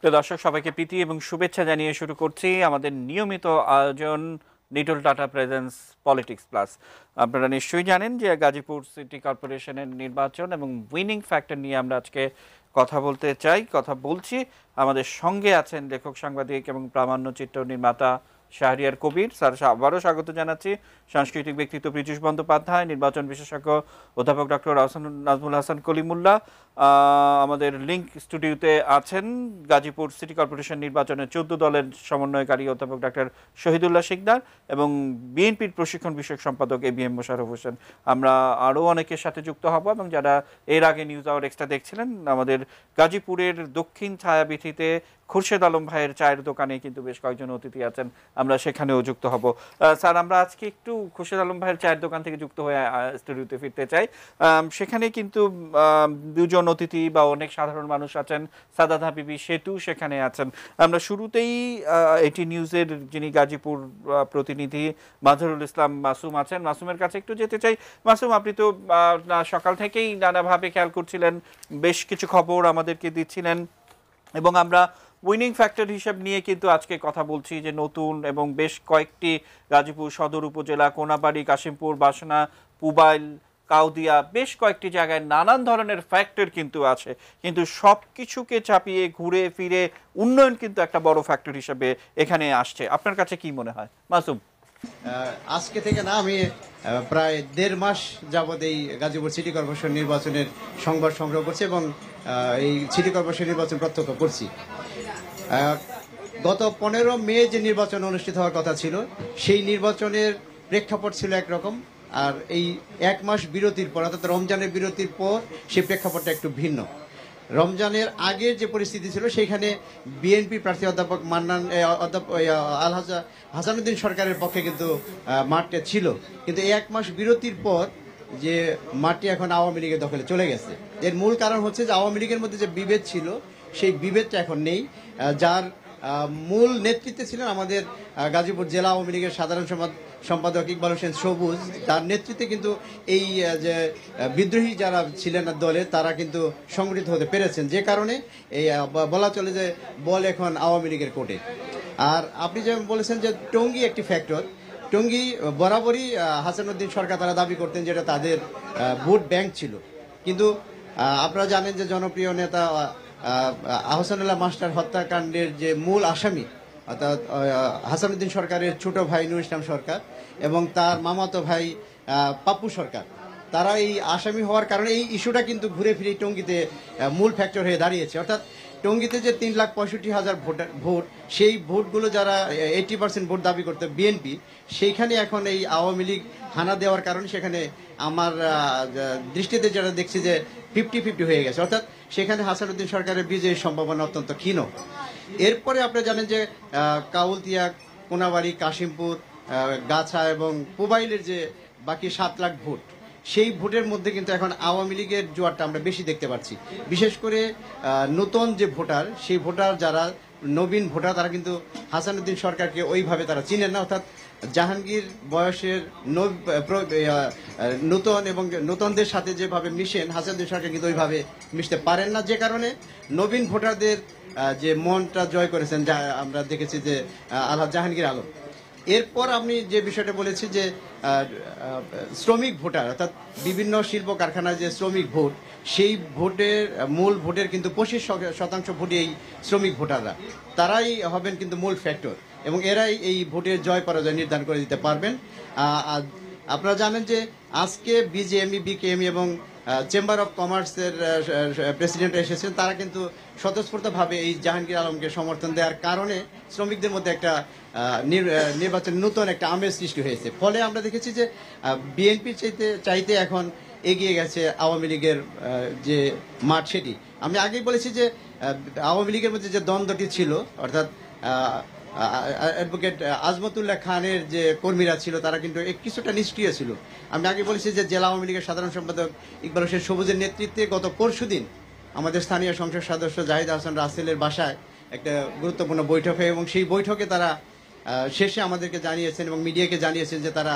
প্রিয় দর্শক, সবাইকে প্রীতি এবং শুভেচ্ছা জানিয়ে শুরু করছি আমাদের নিয়মিত আয়োজন Nitol tata presence politics plus. আপনারা নিশ্চয়ই জানেন যে গাজীপুর সিটি কর্পোরেশনের নির্বাচন এবং উইনিং ফ্যাক্টর নিয়ে আমরা আজকে কথা বলতে চাই, কথা বলছি। আমাদের সঙ্গে আছেন লেখক, সাংবাদিক এবং প্রামাণ্যচিত্র নির্মাতা শাহরিয়ার কবির স্যার, আবারও স্বাগত জানাচ্ছি। সাংস্কৃতিক ব্যক্তিত্ব পীযূষ বন্দ্যোপাধ্যায়, নির্বাচন বিশেষজ্ঞ অধ্যাপক ডক্টর নাজমুল হাসান কলিমুল্লাহ আমাদের লিঙ্ক স্টুডিওতে আছেন। গাজীপুর সিটি কর্পোরেশন নির্বাচনের 14 দলের সমন্বয়কারী অধ্যাপক ডক্টর শহীদুল্লাহ শিকদার এবং বিএনপির প্রশিক্ষণ বিষয়ক সম্পাদক ABM মোশাররফ হোসেন। আমরা আরও অনেকের সাথে যুক্ত হব এবং যারা এর আগে নিউজ আওয়ার এক্সট্রা দেখছিলেন, আমাদের গাজীপুরের দক্ষিণ ছায়াবীথিতে খুরশেদ আলম ভাইয়ের চায়ের দোকানে কিন্তু বেশ কয়েকজন অতিথি আছেন, আমরা সেখানেও যুক্ত হব। স্যার, আমরা আজকে একটু খুরশেদ আলম ভাইয়ের চায়ের দোকান থেকে যুক্ত হয়ে স্টুডিওতে ফিরতে চাই। সেখানে কিন্তু দুজন অতিথি বা অনেক সাধারণ মানুষ আছেন। সাদাত হাবিবি সেতু সেখানে আছেন। আমরা শুরুতেই এটি নিউজের যিনি গাজীপুর প্রতিনিধি মাঝারুল ইসলাম মাসুম আছেন, মাসুমের কাছে একটু যেতে চাই। মাসুম, আপনি তো সকাল থেকেই নানাভাবে খেয়াল করছিলেন, বেশ কিছু খবর আমাদেরকে দিচ্ছিলেন এবং আমরা উইনিং ফ্যাক্টর হিসাব নিয়ে কিন্তু আজকে কথা বলছি যে নতুন এবং বেশ কয়েকটি গাজীপুর সদর উপজেলা, কোনাবাড়ি, কাশিমপুর, বাসনা, পুবাইল, কাউদিয়া, বেশ কয়েকটি জায়গায় নানান ধরনের ফ্যাক্টর কিন্তু আছে, কিন্তু সব কিছুকে চাপিয়ে ঘুরে ফিরে উন্নয়ন কিন্তু একটা বড় ফ্যাক্টর হিসেবে এখানে আসছে। আপনার কাছে কি মনে হয় মাসুম? আজকে থেকে না, আমি প্রায় 1.5 মাস যাবৎ এই গাজীপুর সিটি কর্পোরেশন নির্বাচনের সংবাদ সংগ্রহ করছি এবং এই সিটি কর্পোরেশন নির্বাচন প্রত্যক্ষ করছি। গত 15 মে যে নির্বাচন অনুষ্ঠিত হওয়ার কথা ছিল, সেই নির্বাচনের প্রেক্ষাপট ছিল একরকম, আর এই 1 মাস বিরতির পর, অর্থাৎ রমজানের বিরতির পর সেই প্রেক্ষাপটটা একটু ভিন্ন। রমজানের আগের যে পরিস্থিতি ছিল, সেইখানে বিএনপি প্রার্থী অধ্যাপক হাসানুদ্দিন সরকারের পক্ষে কিন্তু মাঠটা ছিল, কিন্তু এই 1 মাস বিরতির পর যে মাঠটি এখন আওয়ামী লীগের দখলে চলে গেছে। এর মূল কারণ হচ্ছে যে আওয়ামী লীগের মধ্যে যে বিভেদ ছিল, সেই বিভেদটা এখন নেই। যার মূল নেতৃত্বে ছিলেন আমাদের গাজীপুর জেলা আওয়ামী লীগের সাধারণ সম্পাদক ইকবাল হোসেন সবুজ। তার নেতৃত্বে কিন্তু এই যে বিদ্রোহী যারা ছিলেন দলে, তারা কিন্তু সংগঠিত হতে পেরেছেন, যে কারণে এই বলা চলে যে বল এখন আওয়ামী লীগের কোর্টে। আর আপনি যেমন বলেছেন যে টঙ্গী একটি ফ্যাক্টর, টঙ্গী বরাবরই হাসানুদ্দিন সরকার তারা দাবি করতেন যেটা তাদের ভোট ব্যাংক ছিল, কিন্তু আপনারা জানেন যে জনপ্রিয় নেতা আহসানুল্লাহ মাস্টার হত্যাকাণ্ডের যে মূল আসামি, অর্থাৎ হাসানুদ্দিন সরকারের ছোট ভাই নুর ইসলাম সরকার এবং তার মামাতো ভাই পাপ্পু সরকার, তারা এই আসামি হওয়ার কারণে এই ইস্যুটা কিন্তু ঘুরে ফিরে টঙ্গীতে মূল ফ্যাক্টর হয়ে দাঁড়িয়েছে। অর্থাৎ টঙ্গীতে যে 3,65,000 ভোট, সেই ভোটগুলো যারা 80% ভোট দাবি করতে বিএনপি, সেইখানে এখন এই আওয়ামী লীগ হানা দেওয়ার কারণে সেখানে আমার দৃষ্টিতে যেটা দেখছি যে 50-50 হয়ে গেছে, অর্থাৎ সেখানে হাসানুদ্দিন সরকারের বিজয়ের সম্ভাবনা অত্যন্ত ক্ষীণ। এরপরে আপনারা জানেন যে কাউলতিয়া, কোনাবাড়ি, কাশিমপুর, গাছা এবং পুবাইলের যে বাকি 7 লাখ ভোট, সেই ভোটের মধ্যে কিন্তু এখন আওয়ামী লীগের জোয়ারটা আমরা বেশি দেখতে পাচ্ছি। বিশেষ করে নতুন যে ভোটার, সেই ভোটার যারা নবীন ভোটার, তারা কিন্তু হাসানুদ্দিন সরকারকে ওইভাবে তারা চিনেন না। অর্থাৎ জাহাঙ্গীর বয়সের নতুন এবং নতুনদের সাথে যেভাবে মিশেন, হাসানুদ্দিন সরকার কিন্তু ওইভাবে মিশতে পারেন না, যে কারণে নবীন ভোটারদের যে মনটা জয় করেছেন, যা আমরা দেখেছি যে জাহাঙ্গীর আলম। এরপর আমি যে বিষয়টা বলেছি যে শ্রমিক ভোটার, অর্থাৎ বিভিন্ন শিল্প কারখানার যে শ্রমিক ভোট, সেই ভোটের মূল ভোটের কিন্তু 25% ভোটই এই শ্রমিক ভোটাররা, তারাই হবেন কিন্তু মূল ফ্যাক্টর এবং এরাই এই ভোটের জয় পরাজয় নির্ধারণ করে দিতে পারবেন। আপনারা জানেন যে আজকে বিজেএমই, বিকেএমই এবং চেম্বার অফ কমার্সের প্রেসিডেন্ট এসেছেন, তারা কিন্তু স্বতঃস্ফূর্তভাবে এই জাহাঙ্গীর আলমকে সমর্থন দেওয়ার কারণে শ্রমিকদের মধ্যে একটা নির্বাচন নতুন একটা আমেজ সৃষ্টি হয়েছে। ফলে আমরা দেখেছি যে বিএনপি চাইতে এখন এগিয়ে গেছে আওয়ামী লীগের যে মাঠ, সেটি আমি আগেই বলেছি যে আওয়ামী লীগের মধ্যে যে দ্বন্দ্বটি ছিল, অর্থাৎ অ্যাডভোকেট আজমতুল্লাহ খানের যে কর্মীরা ছিল, তারা কিন্তু কিছুটা নিষ্ক্রিয় ছিল। আমি আগে বলেছি যে জেলা আওয়ামী লীগের সাধারণ সম্পাদক ইকবাল হোসেন সবুজের নেতৃত্বে গত পরশুদিন আমাদের স্থানীয় সংসদ সদস্য জাহিদ হাসান রাসেলের বাসায় একটা গুরুত্বপূর্ণ বৈঠক হয় এবং সেই বৈঠকে তারা শেষে আমাদেরকে জানিয়েছেন এবং মিডিয়াকে জানিয়েছেন যে তারা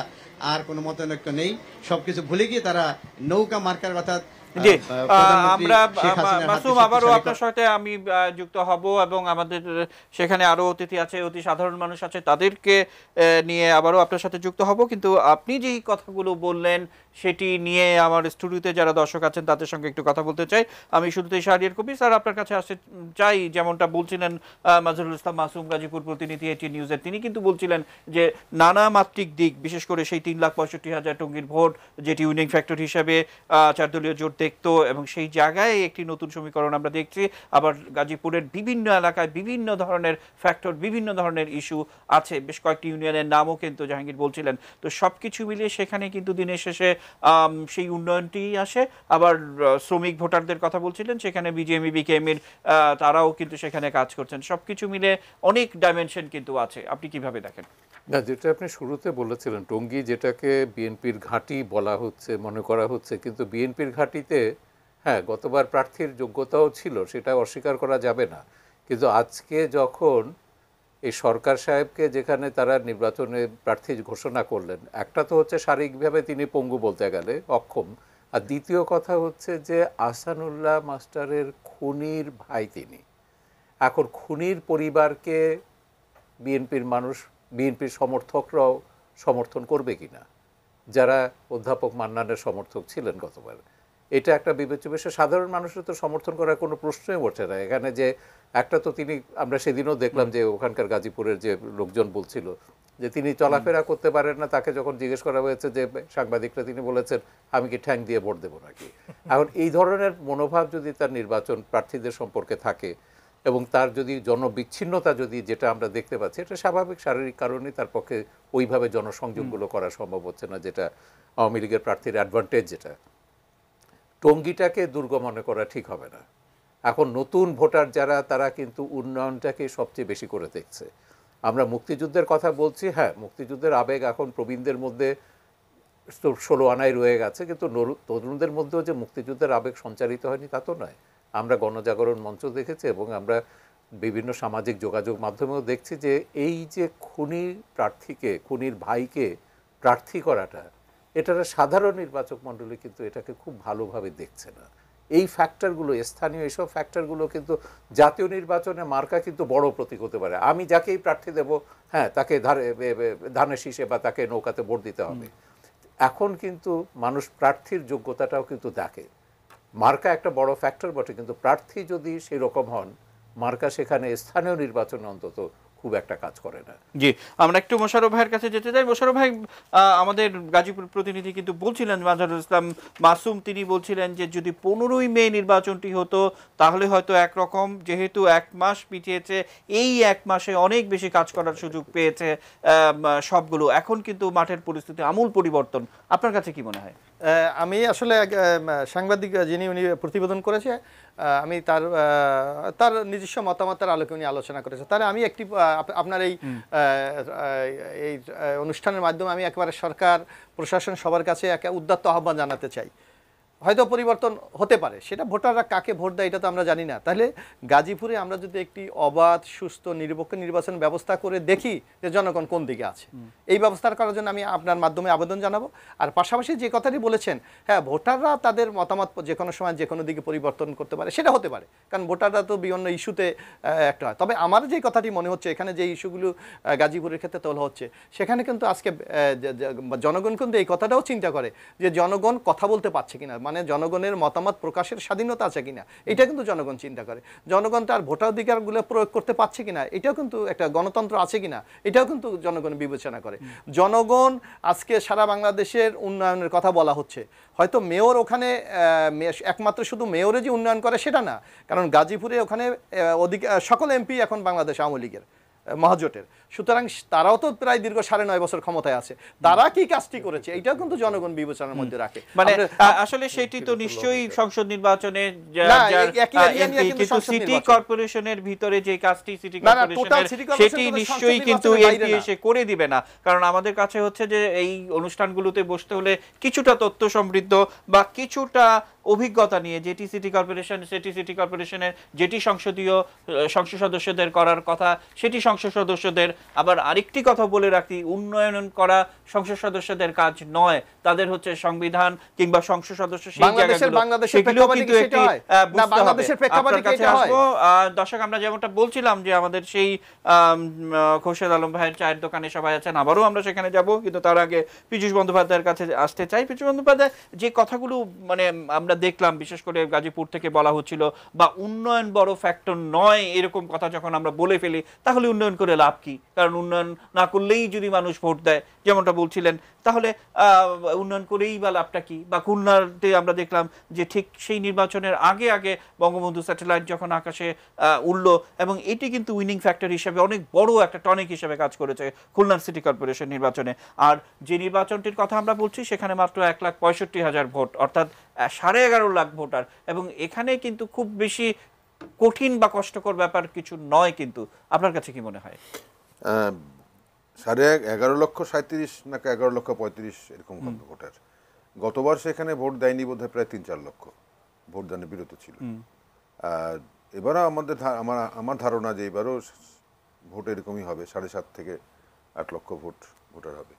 আর কোনো মতানৈক্য নেই, সবকিছু ভুলে গিয়ে তারা নৌকা মার্কার, অর্থাৎ জি প্রধানমন্ত্রী আমরা শেখ হাসিনার হাতে মাসুম আবারও শক্তিশালী আপনার সাথে আমি যুক্ত হব এবং আমাদের সেখানে আরো অতিথি আছে, অতি সাধারণ মানুষ আছে, তাদেরকে নিয়ে আবারও আপনার সাথে যুক্ত হব। কিন্তু আপনি যেই কথাগুলো বললেন সেটি নিয়ে আমার স্টুডিওতে যারা দর্শক আছেন তাদের সঙ্গে একটু কথা বলতে চাই। আমি শুরুতেই শাহরিয়ার কবির স্যার আপনার কাছে আসতে চাই। যেমনটা বলছিলেন মাজহারুল ইসলাম মাসুম, গাজীপুর প্রতিনিধি এটি নিউজের, তিনি কিন্তু বলছিলেন যে নানা মাত্রিক দিক, বিশেষ করে সেই 3,65,000 টঙ্গীর ভোট যেটি উইনিং ফ্যাক্টর হিসেবে 4 দলীয় জোট দেখতো, এবং সেই জায়গায় একটি নতুন সমীকরণ আমরা দেখছি। আবার গাজীপুরের বিভিন্ন এলাকায় বিভিন্ন ধরনের ফ্যাক্টর, বিভিন্ন ধরনের ইস্যু আছে, বেশ কয়েকটি ইউনিয়নের নামও কিন্তু জাহাঙ্গীর বলছিলেন। তো সবকিছু মিলিয়ে সেখানে কিন্তু দিনের শেষে সেই উন্নয়নটি আসে। আবার শ্রমিক ভোটারদের কথা বলছিলেন, সেখানে বিজেএমই বিকেএমএর তারাও কিন্তু সেখানে কাজ করছেন। সবকিছু মিলে অনেক ডাইমেনশন কিন্তু আছে। আপনি কিভাবে দেখেন? না, যেটা আপনি শুরুতে বলেছিলেন টঙ্গী, যেটাকে বিএনপির ঘাঁটি বলা হচ্ছে, মনে করা হচ্ছে, কিন্তু বিএনপির ঘাঁটিতে হ্যাঁ গতবার প্রার্থীর যোগ্যতাও ছিল, সেটা অস্বীকার করা যাবে না। কিন্তু আজকে যখন এই সরকার সাহেবকে যেখানে তারা নির্বাচনে প্রার্থী ঘোষণা করলেন, একটা তো হচ্ছে শারীরিকভাবে তিনি পঙ্গু বলতে গেলে অক্ষম, আর দ্বিতীয় কথা হচ্ছে যে আহসানুল্লাহ মাস্টারের খুনির ভাই তিনি। এখন খুনির পরিবারকে বিএনপির মানুষ, বিএনপির সমর্থকরাও সমর্থন করবে কিনা, যারা অধ্যাপক মান্নানের সমর্থক ছিলেন গতবার, এটা একটা বিবেচ্য বিষয়। সাধারণ মানুষের তো সমর্থন করার কোনো প্রশ্নই ওঠে না এখানে। যে একটা তো তিনি, আমরা সেদিনও দেখলাম যে ওখানকার গাজীপুরের যে লোকজন বলছিল যে তিনি চলাফেরা করতে পারেন না, তাকে যখন জিজ্ঞেস করা হয়েছে যে সাংবাদিকরা, তিনি বলেছেন আমি কি ঠ্যাং দিয়ে ভোট দেবো নাকি। এখন এই ধরনের মনোভাব যদি তার নির্বাচন প্রার্থীদের সম্পর্কে থাকে, এবং তার যদি জনবিচ্ছিন্নতা যদি, যেটা আমরা দেখতে পাচ্ছি, এটা স্বাভাবিক শারীরিক কারণে তার পক্ষে ওইভাবে জনসংযোগগুলো করা সম্ভব হচ্ছে না, যেটা আওয়ামী লীগের প্রার্থীর অ্যাডভান্টেজ। যেটা টঙ্গীটাকে দুর্গ মনে করা ঠিক হবে না। এখন নতুন ভোটার যারা, তারা কিন্তু উন্নয়নটাকে সবচেয়ে বেশি করে দেখছে। আমরা মুক্তিযুদ্ধের কথা বলছি, হ্যাঁ মুক্তিযুদ্ধের আবেগ এখন প্রবীণদের মধ্যে 16 আনায় রয়ে গেছে, কিন্তু তরুণদের মধ্যেও যে মুক্তিযুদ্ধের আবেগ সঞ্চারিত হয়নি তা তো নয়। আমরা গণজাগরণ মঞ্চ দেখেছি এবং আমরা বিভিন্ন সামাজিক যোগাযোগ মাধ্যমেও দেখছি যে এই যে খুনির প্রার্থীকে, খুনির ভাইকে প্রার্থী করাটা, এটার সাধারণ নির্বাচক মণ্ডলী কিন্তু এটাকে খুব ভালোভাবে দেখছে না। এই ফ্যাক্টরগুলো, স্থানীয় এইসব ফ্যাক্টরগুলো কিন্তু জাতীয় নির্বাচনে মার্কা কিন্তু বড় প্রতীক হতে পারে। আমি যাকেই প্রার্থী দেব, হ্যাঁ তাকে ধানের শীষে বা তাকে নৌকাতে ভোট দিতে হবে। এখন কিন্তু মানুষ প্রার্থীর যোগ্যতাটাও কিন্তু দেখে। মার্কা একটা বড় ফ্যাক্টর বটে, কিন্তু প্রার্থী যদি সেই রকম হন, মার্কা সেখানে স্থানীয় নির্বাচনে অন্তত খুব একটা কাজ করে না। জি, আমরা একটু মোশাররফ ভাইয়ের কাছে যেতে চাই। মোশাররফ ভাই, আমাদের গাজীপুর প্রতিনিধি কিন্তু বলছিলেন, মাজহারুল ইসলাম মাসুম, তিনি বলছিলেন যে যদি 15ই মে নির্বাচনটি হতো তাহলে হয়তো একরকম, যেহেতু 1 মাস পিছিয়েছে, এই 1 মাসে অনেক বেশি কাজ করার সুযোগ পেয়েছে সবগুলো। এখন কিন্তু মাঠের পরিস্থিতি আমূল পরিবর্তন। আপনার কাছে কি মনে হয়? আমি আসলে সাংবাদিক যিনি উনি প্রতিবেদন করেছে, আমি তার নিজস্ব মতামতের আলোকে উনি আলোচনা করেছে। তাহলে আমি একটি আপনার এই অনুষ্ঠানের মাধ্যমে আমি একেবারে সরকার, প্রশাসন, সবার কাছে একটা উদাত্ত আহ্বান জানাতে চাই। হয়তো পরিবর্তন হতে পারে, সেটা ভোটাররা কাকে ভোট দেয় এটা তো আমরা জানি না। তাহলে গাজীপুরে আমরা যদি একটি অবাধ, সুস্থ, নিরপেক্ষ নির্বাচন ব্যবস্থা করে দেখি যে জনগণ কোন দিকে আছে, এই ব্যবস্থা করার জন্য আমি আপনার মাধ্যমে আবেদন জানাবো। আর পাশাপাশি যে কথাটি বলেছেন, হ্যাঁ ভোটাররা তাদের মতামত যে কোনো সময় যে কোনো দিকে পরিবর্তন করতে পারে, সেটা হতে পারে, কারণ ভোটাররা তো বিভিন্ন ইস্যুতে একটা হয়। তবে আমার যে কথাটি মনে হচ্ছে এখানে যে ইস্যুগুলো গাজীপুরের ক্ষেত্রে তোলা হচ্ছে, সেখানে কিন্তু আজকে জনগণ কিন্তু এই কথাটাও চিন্তা করে যে জনগণ কথা বলতে পারছে কিনা, মানে জনগণের মতামত প্রকাশের স্বাধীনতা আছে কিনা, এটা কিন্তু জনগণ চিন্তা করে। জনগণ তার ভোটাধিকারগুলো প্রয়োগ করতে পারছে কিনা, এটাও কিন্তু একটা গণতন্ত্র আছে কিনা, এটাও কিন্তু জনগণ বিবেচনা করে। জনগণ আজকে সারা বাংলাদেশের উন্নয়নের কথা বলা হচ্ছে, হয়তো মেয়র ওখানে একমাত্র শুধু মেয়রে যে উন্নয়ন করে সেটা না, কারণ গাজীপুরে ওখানে সকল এমপি এখন বাংলাদেশ আওয়ামী লীগের মহাজোটের, সুতরাং তারাও তো প্রায় দীর্ঘ 9.5 বছর ক্ষমতায় আছে। তারা কি কাজটি করেছে এটাও কিন্তু জনগণ বিবেচনার মধ্যে রাখে। মানে আসলে সেটি তো নিশ্চয়ই সংসদ নির্বাচনে, কিন্তু সিটি কর্পোরেশনের ভিতরে যে কাজটি সিটি কর্পোরেশনের, সেটি নিশ্চয়ই কিন্তু এমপি এসে করে দিবে না। কারণ আমাদের কাছে হচ্ছে যে এই অনুষ্ঠানগুলোতে বসতে হলে কিছুটা তথ্য সমৃদ্ধ বা কিছুটা অভিজ্ঞতা নিয়ে, যেটি সিটি কর্পোরেশন, সেটি সিটি কর্পোরেশনের যেটি সংসদ সদস্যদের করার কথা, সেটি সংসদ সদস্যদের। আবার আরেকটি কথা বলে রাখি, উন্নয়ন করা সংসদ সদস্যদের কাজ নয়, তাদের হচ্ছে সংবিধান কিংবা সংসদ সদস্য সেই জায়গাগুলো সেগুলো কিন্তু একটি বুঝতে হবে। আপনার কাছে আসবো দর্শক, আমরা যেমনটা বলছিলাম যে আমাদের সেই খোরশেদ আলম ভাইয়ের চায়ের দোকানে সবাই আছেন, আবারও আমরা সেখানে যাব, কিন্তু তার আগে পীযূষ বন্দ্যোপাধ্যায়ের কাছে আসতে চাই। পীযূষ বন্দ্যোপাধ্যায়, যে কথাগুলো মানে আমরা দেখলাম বিশেষ করে গাজীপুর থেকে বলা হচ্ছিল, বা উন্নয়ন বড় ফ্যাক্টর নয় এরকম কথা যখন আমরা বলে ফেলি, তাহলে উন্নয়ন করে লাভ কি? কারণ উন্নয়ন না করলেই যদি মানুষ ভোট দেয়, যেমনটা বলছিলেন, তাহলে উন্নয়ন করেই বা লাভটা কি? বা খুলনাতে আমরা দেখলাম যে ঠিক সেই নির্বাচনের আগে আগে বঙ্গবন্ধু স্যাটেলাইট যখন আকাশে উড়লো, এবং এটি কিন্তু উইনিং ফ্যাক্টর হিসেবে অনেক বড় একটা টনিক হিসেবে কাজ করেছে খুলনা সিটি কর্পোরেশন নির্বাচনে। আর যে নির্বাচনটির কথা আমরা বলছি সেখানে মাত্র 1,65,000 ভোট, অর্থাৎ 11.5 লাখ ভোটার, এবং এখানে কিন্তু খুব বেশি কঠিন বা কষ্টকর ব্যাপার কিছু নয়। কিন্তু আপনার কাছে কি মনে হয়? 11,37,000 নাকি 11,35,000 এরকম ভোটার। গতবার সেখানে ভোট দেয়নি বোধহয় প্রায় 3-4 লক্ষ ভোটদানে বিরত ছিল। এবারও আমার ধারণা যে এবারও ভোট এরকমই হবে, 7.5 থেকে 8 লক্ষ ভোটার হবে।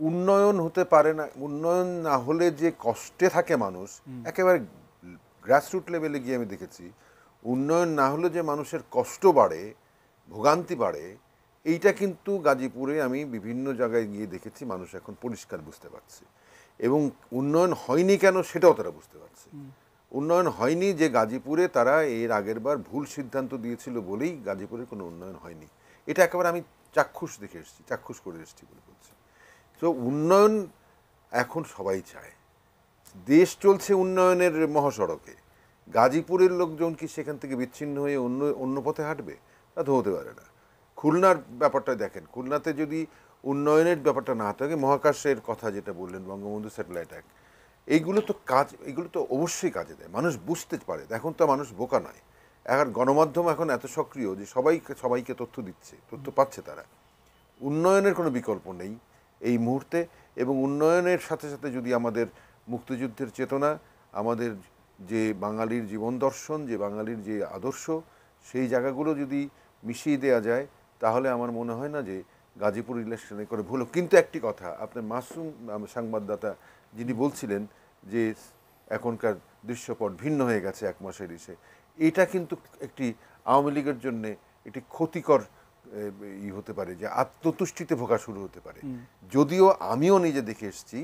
উন্নয়ন হতে পারে না, উন্নয়ন না হলে যে কষ্টে থাকে মানুষ, একেবারে গ্রাসরুট লেভেলে গিয়ে আমি দেখেছি উন্নয়ন না হলে যে মানুষের কষ্ট বাড়ে, ভোগান্তি বাড়ে, এইটা কিন্তু গাজীপুরে আমি বিভিন্ন জায়গায় গিয়ে দেখেছি মানুষ এখন পরিষ্কার বুঝতে পারছে। এবং উন্নয়ন হয়নি কেন সেটাও তারা বুঝতে পারছে। উন্নয়ন হয়নি যে গাজীপুরে তারা এর আগের বার ভুল সিদ্ধান্ত দিয়েছিল বলেই গাজীপুরের কোনো উন্নয়ন হয়নি, এটা একেবারে আমি চাক্ষুষ দেখে এসেছি, চাক্ষুষ করে এসেছি বলে বলছি। তো উন্নয়ন এখন সবাই চায়, দেশ চলছে উন্নয়নের মহাসড়কে। গাজীপুরের লোকজন কি সেখান থেকে বিচ্ছিন্ন হয়ে অন্য পথে হাঁটবে? তা তো হতে পারে না। খুলনার ব্যাপারটা দেখেন, খুলনাতে যদি উন্নয়নের ব্যাপারটা না থাকে, মহাকাশের কথা যেটা বললেন, বঙ্গবন্ধু স্যাটেলাইট অ্যাক্ট, এইগুলো তো অবশ্যই কাজে দেয়, মানুষ বুঝতে পারে। এখন তো মানুষ বোকা নয়, এখন গণমাধ্যম এখন এত সক্রিয় যে সবাইকে তথ্য দিচ্ছে, তথ্য পাচ্ছে তারা। উন্নয়নের কোনো বিকল্প নেই এই মুহূর্তে, এবং উন্নয়নের সাথে সাথে যদি আমাদের মুক্তিযুদ্ধের চেতনা, আমাদের যে বাঙালির জীবন দর্শন, যে বাঙালির যে আদর্শ, সেই জায়গাগুলো যদি মিশিয়ে দেওয়া যায়, তাহলে আমার মনে হয় না যে গাজীপুর ইলেকশনে করে ভুল। কিন্তু একটি কথা, আপনার মাসুম সংবাদদাতা যিনি বলছিলেন যে এখনকার দৃশ্যপট ভিন্ন হয়ে গেছে 1 মাসের ইসে, এটা কিন্তু একটি আওয়ামী লীগের জন্যে একটি ক্ষতিকর হতে পারে, যে আত্মতুষ্টিতে ভোগা শুরু হতে পারে। যদিও আমিও নিজে দেখে এসেছি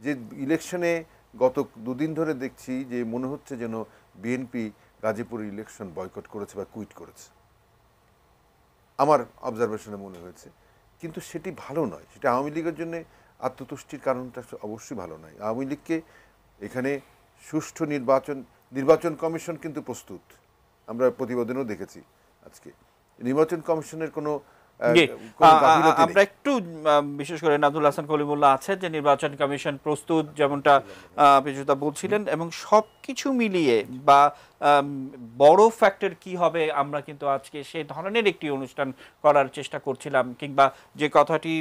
যে ইলেকশনে গত 2 দিন ধরে দেখছি যে মনে হচ্ছে যেন বিএনপি গাজীপুর ইলেকশন বয়কট করেছে বা কুইট করেছে, আমার অবজারভেশনে মনে হয়েছে। কিন্তু সেটি ভালো নয়, সেটা আওয়ামী লীগের জন্য আত্মতুষ্টির কারণটা অবশ্যই ভালো নয়। আওয়ামী লীগকে এখানে সুষ্ঠু নির্বাচন কমিশন কিন্তু প্রস্তুত, আমরা প্রতিবেদনও দেখেছি আজকে। নির্বাচন কমিশনের কোনো আমরা একটু বিশেষ করে নাজমুল হাসান কলিমুল্লাহ আছে যে নির্বাচন কমিশন প্রস্তুত, যেমনটা পীযূষদা বলছিলেন, এবং সবকিছু মিলিয়ে বা বড় ফ্যাক্টর কি হবে, আমরা কিন্তু আজকে সেই ধরনের একটি অনুষ্ঠান করার চেষ্টা করছিলাম, কিংবা যে কথাটি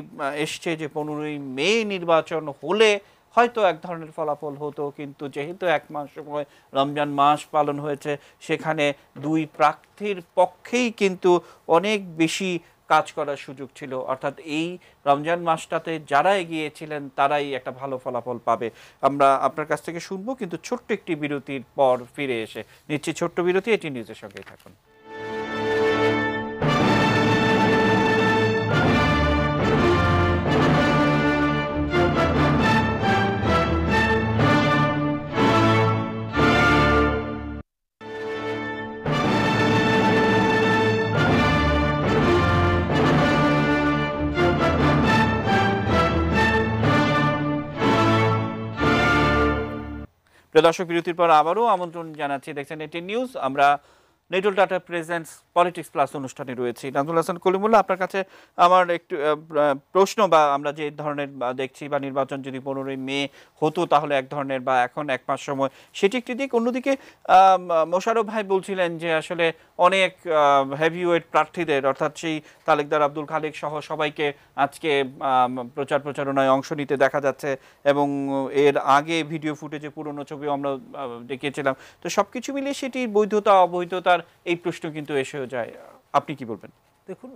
এসছে যে 15ই মে নির্বাচন হলে হয়তো এক ধরনের ফলাফল হতো, কিন্তু যেহেতু 1 মাস সময় রমজান মাস পালন হয়েছে, সেখানে 2 প্রার্থীর পক্ষেই কিন্তু অনেক বেশি কাজ করার সুযোগ ছিল। অর্থাৎ এই রমজান মাসটাতে যারা এগিয়েছিলেন তারাই একটা ভালো ফলাফল পাবে। আমরা আপনার কাছ থেকে শুনবো, কিন্তু ছোট্ট একটি বিরতির পর ফিরে এসে নিচ্ছি ছোট্ট বিরতি। এটি নিউজের সঙ্গেই থাকুন। দর্শক, বিরতির পর আবারও আমন্ত্রণ জানাচ্ছি, দেখছেন এটি নিউজ। আমরা Nitol tata presents politics plus অনুষ্ঠানে রয়েছি। নাজমুল হাসান কলিমুল্লাহ, আপনার কাছে আমার একটু প্রশ্ন, বা আমরা যে ধরনের দেখছি বা নির্বাচন যদি 15ই মে হতো তাহলে এক ধরনের, বা এখন 1 মাস সময়, সেটি একটি দিক। অন্যদিকে মোশাররফ ভাই বলছিলেন যে আসলে অনেক হেভিওয়েট প্রার্থীদের, অর্থাৎ সেই তালেকদার আব্দুল খালেক সহ সবাইকে আজকে প্রচারণায় অংশ নিতে দেখা যাচ্ছে, এবং এর আগে ভিডিও ফুটেজে পুরনো ছবিও আমরা দেখিয়েছিলাম। তো সবকিছু মিলিয়ে সেটির বৈধতা অবৈধতার এই প্রশ্ন কিন্তু এসেও যায়। আপনি কি বলবেন? দেখুন,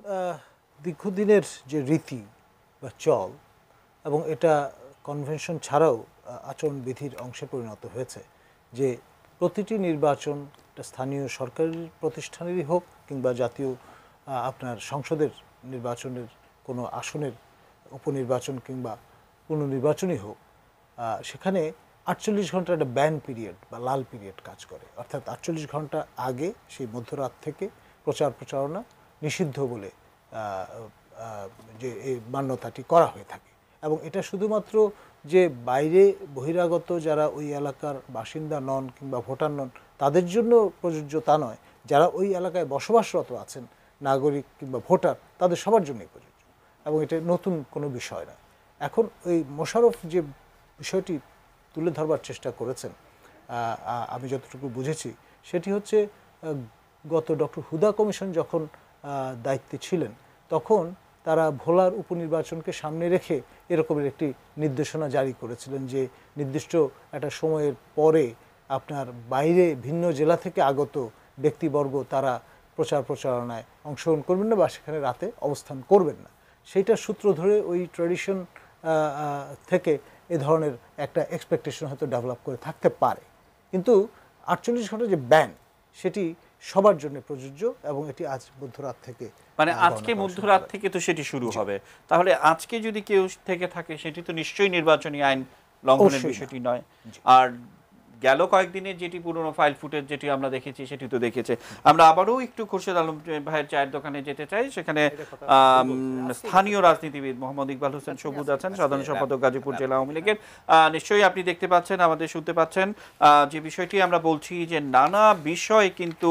দীর্ঘদিনের যে রীতি বা চল, এবং এটা কনভেনশন ছাড়াও আচরণবিধির অংশে পরিণত হয়েছে, যে প্রতিটি নির্বাচন স্থানীয় সরকারি প্রতিষ্ঠানেরই হোক কিংবা জাতীয় আপনার সংসদের নির্বাচনের কোনো আসনের উপনির্বাচন কিংবা পুনর্নির্বাচনই হোক, সেখানে 48 ঘন্টার একটা ব্যান পিরিয়ড বা লাল পিরিয়ড কাজ করে। অর্থাৎ 48 ঘন্টা আগে সেই মধ্যরাত থেকে প্রচারণা নিষিদ্ধ বলে যে এই মান্যতাটি করা হয়ে থাকে। এবং এটা শুধুমাত্র যে বাইরে বহিরাগত যারা ওই এলাকার বাসিন্দা নন কিংবা ভোটার নন তাদের জন্য প্রযোজ্য তা নয়, যারা ওই এলাকায় বসবাসরত আছেন নাগরিক কিংবা ভোটার তাদের সবার জন্যই প্রযোজ্য, এবং এটা নতুন কোনো বিষয় না। এখন ওই মোশাররফ যে বিষয়টি তুলে ধরবার চেষ্টা করেছেন, আমি যতটুকু বুঝেছি সেটি হচ্ছে গত ডক্টর হুদা কমিশন যখন দায়িত্বে ছিলেন তখন তারা ভোলার উপনির্বাচনকে সামনে রেখে এরকমের একটি নির্দেশনা জারি করেছিলেন যে নির্দিষ্ট একটা সময়ের পরে আপনার বাইরে ভিন্ন জেলা থেকে আগত ব্যক্তিবর্গ তারা প্রচারণায় অংশগ্রহণ করবেন না বা সেখানে রাতে অবস্থান করবেন না। সেইটার সূত্র ধরে ওই ট্র্যাডিশন থেকে এ ধরনের একটা এক্সপেকটেশন হয়তো ডেভেলপ করে থাকতে পারে, কিন্তু 48 ঘন্টা যে ব্যান সেটি সবার জন্য প্রযোজ্য এবং এটি আজ মধ্যরাত থেকে, মানে আজকে মধ্যরাত থেকে তো সেটি শুরু হবে। তাহলে আজকে যদি কেউ থেকে থাকে সেটি তো নিশ্চয়ই নির্বাচনী আইন লঙ্ঘনের বিষয়টি নয়। আর গেল কয়েকদিনের যেটি পুরনো ফাইল ফুটেজ যেটি আমরা দেখেছি সেটি তো দেখেছে। আমরা আবারও একটু খুরশেদ আলম ভাইয়ের চায়ের দোকানে যেতে চাই। সেখানে স্থানীয় রাজনীতিবিদ মোহাম্মদ ইকবাল হোসেন সবুজ আছেন, সাধারণ সম্পাদক গাজীপুর জেলা আওয়ামী লীগের। নিশ্চয়ই আপনি দেখতে পাচ্ছেন, আমাদের শুনতে পাচ্ছেন যে বিষয়টি আমরা বলছি যে নানা বিষয় কিন্তু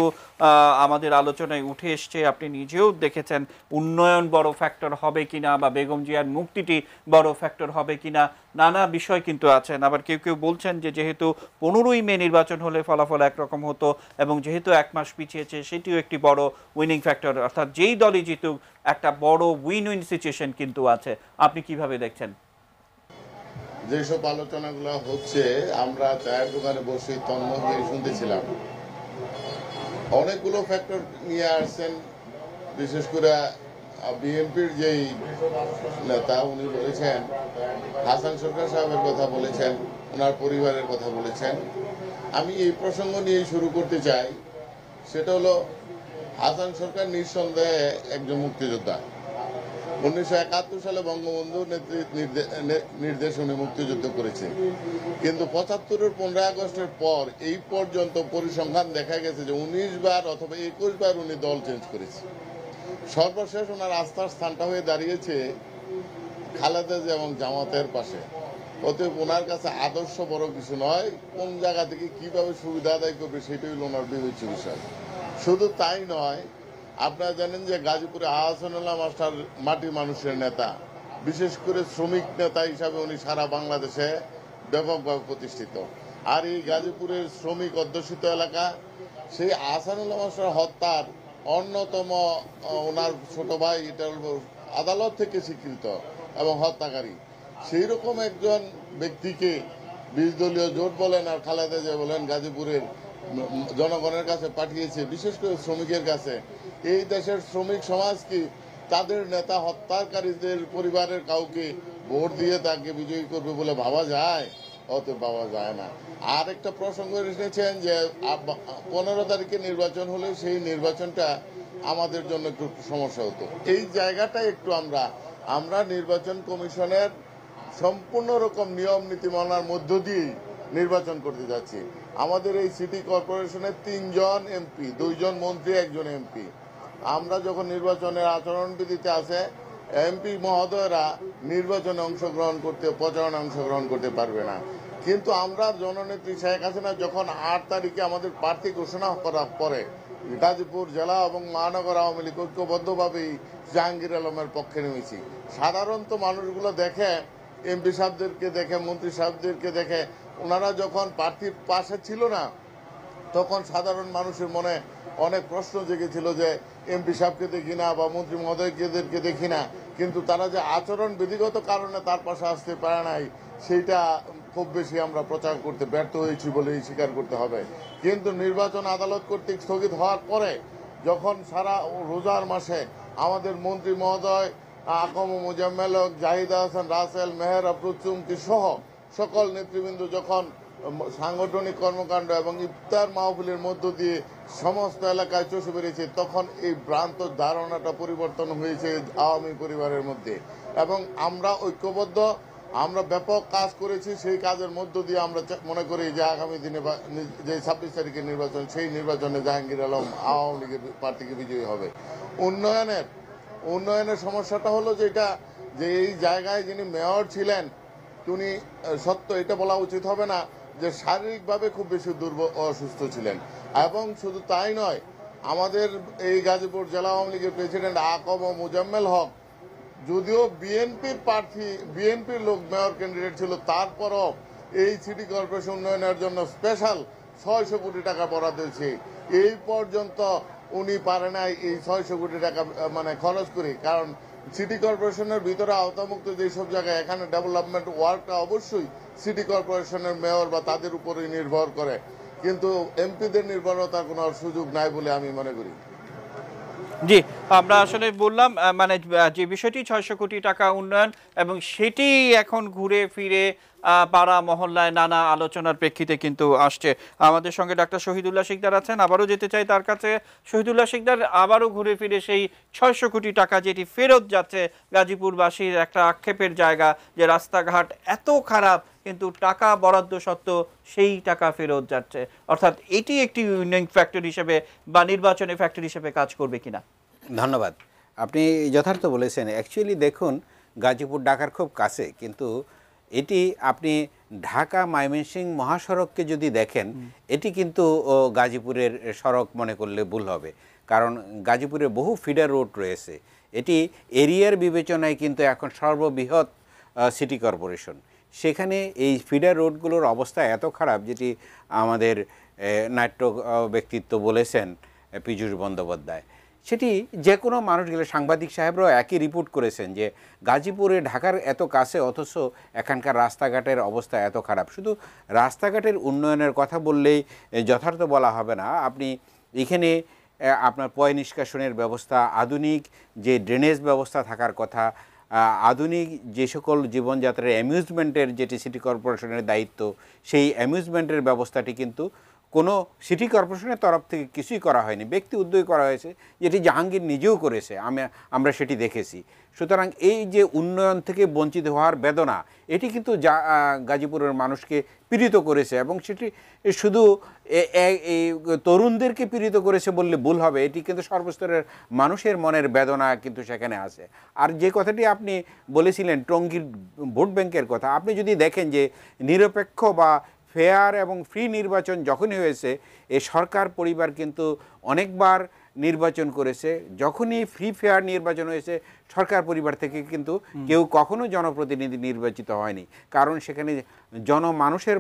আমাদের আলোচনায় উঠে এসছে। আপনি নিজেও দেখেছেন উন্নয়ন বড় ফ্যাক্টর হবে কিনা বা বেগম জিয়ার মুক্তিটি বড় ফ্যাক্টর হবে কিনা, নানা বিষয় কিন্তু আছেন। আবার কেউ কেউ বলছেন যে যেহেতু 15ই মে নির্বাচন হলে ফলাফল একরকম হতো এবং যেহেতু এক মাস পিছিয়েছে সেটিও একটি বড় উইনিং ফ্যাক্টর, অর্থাৎ যেই দলই জিতুক একটা বড় উইন উইন সিচুয়েশন কিন্তু আছে। আপনি কিভাবে দেখছেন? যেসব আলোচনাগুলো হচ্ছে আমরা চায়ের দোকানে বসে তন্ময় হয়ে শুনতেছিলাম, অনেকগুলো ফ্যাক্টর নিয়ে আসছেন। বিশেষ করে বিএনপির যেই নেতা উনি বলেছেন, হাসান সরকার সাহেবের কথা বলেছেন, ওনার পরিবারের কথা বলেছেন। আমি এই প্রসঙ্গ নিয়ে শুরু করতে চাই। সেটা হলো হাসান সরকার নিঃসন্দেহে একজন মুক্তিযোদ্ধা। 1971 সালে বঙ্গবন্ধু নির্দেশ উনি মুক্তিযুদ্ধ করেছেন, কিন্তু 75-এর 15 আগস্টের পর এই পর্যন্ত পরিসংখ্যান দেখা গেছে যে 19 বার অথবা 21 বার উনি দল চেঞ্জ করেছে। সর্বশেষ ওনার আস্থার স্থানটা হয়ে দাঁড়িয়েছে খালেদা জিয়া এবং জামাতের পাশে। অতএব ওনার কাছে আদর্শ বড় কিছু নয়, কোন জায়গা থেকে কিভাবে সুবিধা আদায় করবে সেটাই হলো ওনার বিবেচ্য বিষয়। শুধু তাই নয়, আপনারা জানেন যে গাজীপুরে আহসানুল্লাহ মাস্টার মাটি মানুষের নেতা, বিশেষ করে শ্রমিক নেতা হিসাবে উনি সারা বাংলাদেশে ব্যাপকভাবে প্রতিষ্ঠিত। আর এই গাজীপুরের শ্রমিক অধ্যুষিত এলাকা, সেই আহসানুল্লাহ মাস্টার হত্যার অন্যতম ওনার ছোট ভাই এটা আদালত থেকে স্বীকৃত এবং হত্যাকারী। সেই রকম একজন ব্যক্তিকে 20 দলীয় জোট বলেন আর খালেদা জিয়া বলেন গাজীপুরের জনগণের কাছে পাঠিয়েছে, বিশেষ করে শ্রমিকের কাছে। এই দেশের শ্রমিক সমাজ কি তাদের নেতা হত্যাকারীদের পরিবারের কাউকে ভোট দিয়ে তাকে বিজয়ী করবে বলে ভাবা যায়? অতএব ভাবা যায় না। আর একটা প্রসঙ্গ এসেছেন যে 15 তারিখে নির্বাচন হলে সেই নির্বাচনটা আমাদের জন্য একটু সমস্যা হতো। এই জায়গাটা একটু আমরা নির্বাচন কমিশনের সম্পূর্ণ রকম নিয়ম নীতি মানার মধ্য দিয়েই নির্বাচন করতে যাচ্ছি। আমাদের এই সিটি কর্পোরেশনের 3 জন এমপি, 2 জন মন্ত্রী, 1 জন এমপি। আমরা যখন নির্বাচনের আচরণবিধিতে আছে, এমপি মহোদয়রা নির্বাচনে অংশগ্রহণ করতে, প্রচারণায় অংশগ্রহণ করতে পারবে না। কিন্তু আমরা জননেত্রী শেখ হাসিনা যখন 8 তারিখে আমাদের প্রার্থী ঘোষণা করার পরে গাজীপুর জেলা এবং মহানগর আওয়ামী লীগ ঐক্যবদ্ধভাবেই জাহাঙ্গীর আলমের পক্ষে নেমেছি। সাধারণত মানুষগুলো দেখে, এমপি সাহেবদেরকে দেখে, মন্ত্রী সাহেবদেরকে দেখে, ওনারা যখন প্রার্থীর পাশে ছিল না তখন সাধারণ মানুষের মনে অনেক প্রশ্ন জেগেছিল যে এমপি সাহেবকে দেখি না বা মন্ত্রী মহোদয়কে দেখি না, কিন্তু তারা যে আচরণ বিধিগত কারণে তার পাশে আসতে পারে নাই সেইটা খুব বেশি আমরা প্রচার করতে ব্যর্থ হয়েছি বলেই স্বীকার করতে হবে। কিন্তু নির্বাচন আদালত কর্তৃক স্থগিত হওয়ার পরে যখন সারা রোজার মাসে আমাদের মন্ত্রী মহোদয় আকম মোজাম্মেল হক, জাহিদ হাসান রাসেল, মেহের আফরোজ চুমকি সহ সকল নেতৃবৃন্দ যখন সাংগঠনিক কর্মকাণ্ড এবং ইফতার মাহফিলের মধ্য দিয়ে সমস্ত এলাকায় চষে বেরিয়েছে, তখন এই ভ্রান্ত ধারণাটা পরিবর্তন হয়েছে আওয়ামী পরিবারের মধ্যে। এবং আমরা ঐক্যবদ্ধ, আমরা ব্যাপক কাজ করেছি। সেই কাজের মধ্য দিয়ে আমরা মনে করি যে আগামী দিনে যে 26 তারিখের নির্বাচন, সেই নির্বাচনে জাহাঙ্গীর আলম আওয়ামী লীগের প্রার্থীকে বিজয়ী হবে। উন্নয়নের সমস্যাটা হলো যেটা, যে এই জায়গায় যিনি মেয়র ছিলেন তিনি সত্য এটা বলা উচিত হবে না যে শারীরিকভাবে খুব বেশি অসুস্থ ছিলেন। এবং শুধু তাই নয়, আমাদের এই গাজীপুর জেলা আওয়ামী লীগের প্রেসিডেন্ট আকম মোজাম্মেল হক যদিও বিএনপির প্রার্থী, বিএনপির লোক মেয়র ক্যান্ডিডেট ছিল, তারপরও এই সিটি কর্পোরেশন উন্নয়নের জন্য স্পেশাল 600 কোটি টাকা বরাদ্দ হয়েছে। এই পর্যন্ত উনি পারে নাই এই 600 কোটি টাকা মানে খরচ করি, কারণ সিটি কর্পোরেশনের ভিতরে আওতামুক্ত যেসব জায়গায়, এখানে ডেভেলপমেন্ট ওয়ার্কটা অবশ্যই সিটি কর্পোরেশনের মেয়র বা তাদের উপরেই নির্ভর করে, কিন্তু এমপিদের নির্ভরতার কোনো সুযোগ নাই বলে আমি মনে করি। জি, আমরা আসলে বললাম মানে যে বিষয়টি 600 কোটি টাকা উন্নয়ন, এবং সেটি এখন ঘুরে ফিরে পাড়া মহল্লায় নানা আলোচনার প্রেক্ষিতে কিন্তু আসছে। আমাদের সঙ্গে ডাক্তার শহীদুল্লাহ শিকদার আছেন, আবারও যেতে চাই তার কাছে। শহীদুল্লাহ শিকদার, আবারও ঘুরে ফিরে সেই 600 কোটি টাকা যেটি ফেরত যাচ্ছে, গাজীপুরবাসীর একটা আক্ষেপের জায়গা যে রাস্তাঘাট এত খারাপ কিন্তু টাকা বরাদ্দ সত্ত্বেও সেই টাকা ফেরত যাচ্ছে, অর্থাৎ এটি একটি উইনিং ফ্যাক্টর হিসেবে বা নির্বাচনী ফ্যাক্টর হিসেবে কাজ করবে কিনা? ধন্যবাদ, আপনি যথার্থ বলেছেন। অ্যাকচুয়ালি দেখুন, গাজীপুর ঢাকার খুব কাছে, কিন্তু এটি আপনি ঢাকা ময়মনসিংহ মহাসড়ককে যদি দেখেন, এটি কিন্তু গাজীপুরের সড়ক মনে করলে ভুল হবে, কারণ গাজীপুরে বহু ফিডার রোড রয়েছে। এটি এরিয়ার বিবেচনায় কিন্তু এখন সর্ববৃহৎ সিটি কর্পোরেশন। সেখানে এই ফিডার রোডগুলোর অবস্থা এত খারাপ, যেটি আমাদের নাট্য ব্যক্তিত্ব বলেছেন পীযূষ বন্দ্যোপাধ্যায়, সেটি যে কোনো মানুষ গেলে, সাংবাদিক সাহেবরাও একই রিপোর্ট করেছেন যে গাজীপুরে ঢাকার এত কাছে, অথচ এখানকার রাস্তাঘাটের অবস্থা এত খারাপ। শুধু রাস্তাঘাটের উন্নয়নের কথা বললেই যথার্থ বলা হবে না। আপনি এখানে আপনার পয় নিষ্কাশনের ব্যবস্থা, আধুনিক যে ড্রেনেজ ব্যবস্থা থাকার কথা, আধুনিক যে সকল জীবনযাত্রার অ্যামিউজমেন্টের যেটি সিটি কর্পোরেশনের দায়িত্ব, সেই অ্যামিউজমেন্টের ব্যবস্থাটি কিন্তু কোনো সিটি কর্পোরেশনের তরফ থেকে কিছুই করা হয়নি, ব্যক্তি উদ্যোগে করা হয়েছে, যেটি জাহাঙ্গীর নিজেও করেছে, আমরা সেটি দেখেছি। সুতরাং এই যে উন্নয়ন থেকে বঞ্চিত হওয়ার বেদনা, এটি কিন্তু গাজীপুরের মানুষকে পীড়িত করেছে, এবং সেটি শুধু এই তরুণদেরকে পীড়িত করেছে বললে ভুল হবে, এটি কিন্তু সর্বস্তরের মানুষের মনের বেদনা কিন্তু সেখানে আছে। আর যে কথাটি আপনি বলেছিলেন টঙ্গীর ভোট ব্যাংকের কথা, আপনি যদি দেখেন যে নিরপেক্ষ বা ফেয়ার এবং ফ্রি নির্বাচন যখনই হয়েছে, এই সরকার পরিবার কিন্তু অনেকবার নির্বাচন করেছে। যখনই ফ্রি ফেয়ার নির্বাচন হয়েছে, সরকার পরিবার থেকে কিন্তু কেউ কখনো জনপ্রতিনিধি নির্বাচিত হয়নি, কারণ সেখানে জনমানুষের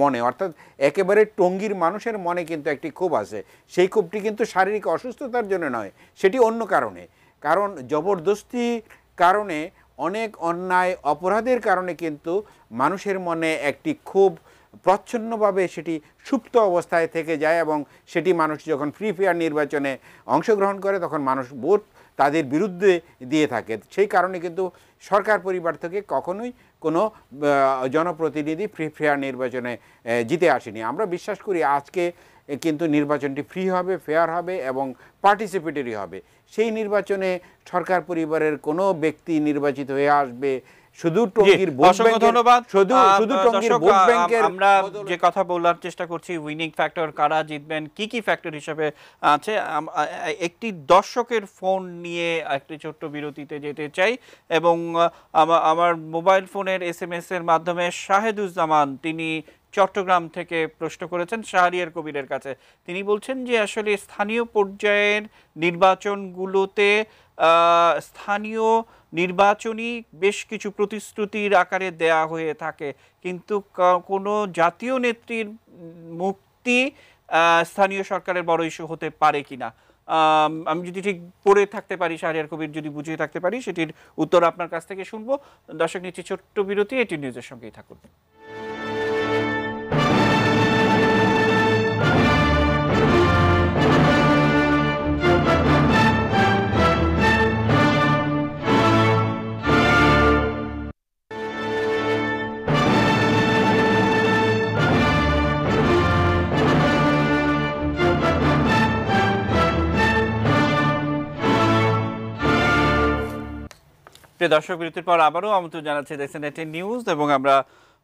মনে, অর্থাৎ একেবারে টঙ্গীর মানুষের মনে কিন্তু একটি ক্ষোভ আছে। সেই ক্ষোভটি কিন্তু শারীরিক অসুস্থতার জন্য নয়, সেটি অন্য কারণে, কারণ জবরদস্তির কারণে, অনেক অন্যায় অপরাধের কারণে কিন্তু মানুষের মনে একটি ক্ষোভ প্রচ্ছন্নভাবে সেটি সুপ্ত অবস্থায় থেকে যায়, এবং সেটি মানুষ যখন ফ্রি ফেয়ার নির্বাচনে অংশগ্রহণ করে তখন মানুষ ভোট তাদের বিরুদ্ধে দিয়ে থাকে। সেই কারণে কিন্তু সরকার পরিবার থেকে কখনোই কোনো জনপ্রতিনিধি ফ্রি ফেয়ার নির্বাচনে জিতে আসেনি। আমরা বিশ্বাস করি আজকে কিন্তু নির্বাচনটি ফ্রি হবে, ফেয়ার হবে এবং পার্টিসিপেটরি হবে। সেই নির্বাচনে সরকার পরিবারের কোনো ব্যক্তি নির্বাচিত হয়ে আসবে শুধু টঙ্গীর ভোট ব্যাংক, শুধু টঙ্গীর ভোট ব্যাংকের। আমরা যে কথা বলার চেষ্টা করছি, উইনিং ফ্যাক্টর কারা জিতবেন, কি কি ফ্যাক্টর হিসেবে আছে, একটি দর্শকের ফোন নিয়ে একটি ছোট্ট বিরতিতে যেতে চাই। এবং আমার মোবাইল ফোনের SMS এর মাধ্যমে শাহেদুজ্জামান, তিনি চট্টগ্রাম থেকে প্রশ্ন করেছেন শাহরিয়ার কবিরের কাছে। তিনি বলছেন যে আসলে স্থানীয় পর্যায়ের নির্বাচনগুলোতে স্থানীয় নির্বাচনী বেশ কিছু প্রতিশ্রুতির আকারে দেয়া হয়ে থাকে, কিন্তু কোনো জাতীয় নেত্রীর মুক্তি স্থানীয় সরকারের বড় ইস্যু হতে পারে কিনা। আমি যদি ঠিক পড়ে থাকতে পারি, শাহরিয়ার কবির যদি বুঝিয়ে থাকতে পারি, সেটির উত্তর আপনার কাছ থেকে শুনবো। দর্শক, নিচ্ছি ছোট্ট বিরতি, এটি নিউজের সঙ্গেই থাকুন। প্রিয় দর্শক, বিরতির পর আবারও আমন্ত্রণ জানাচ্ছি দেখছেন এটি নিউজ এবং আমরা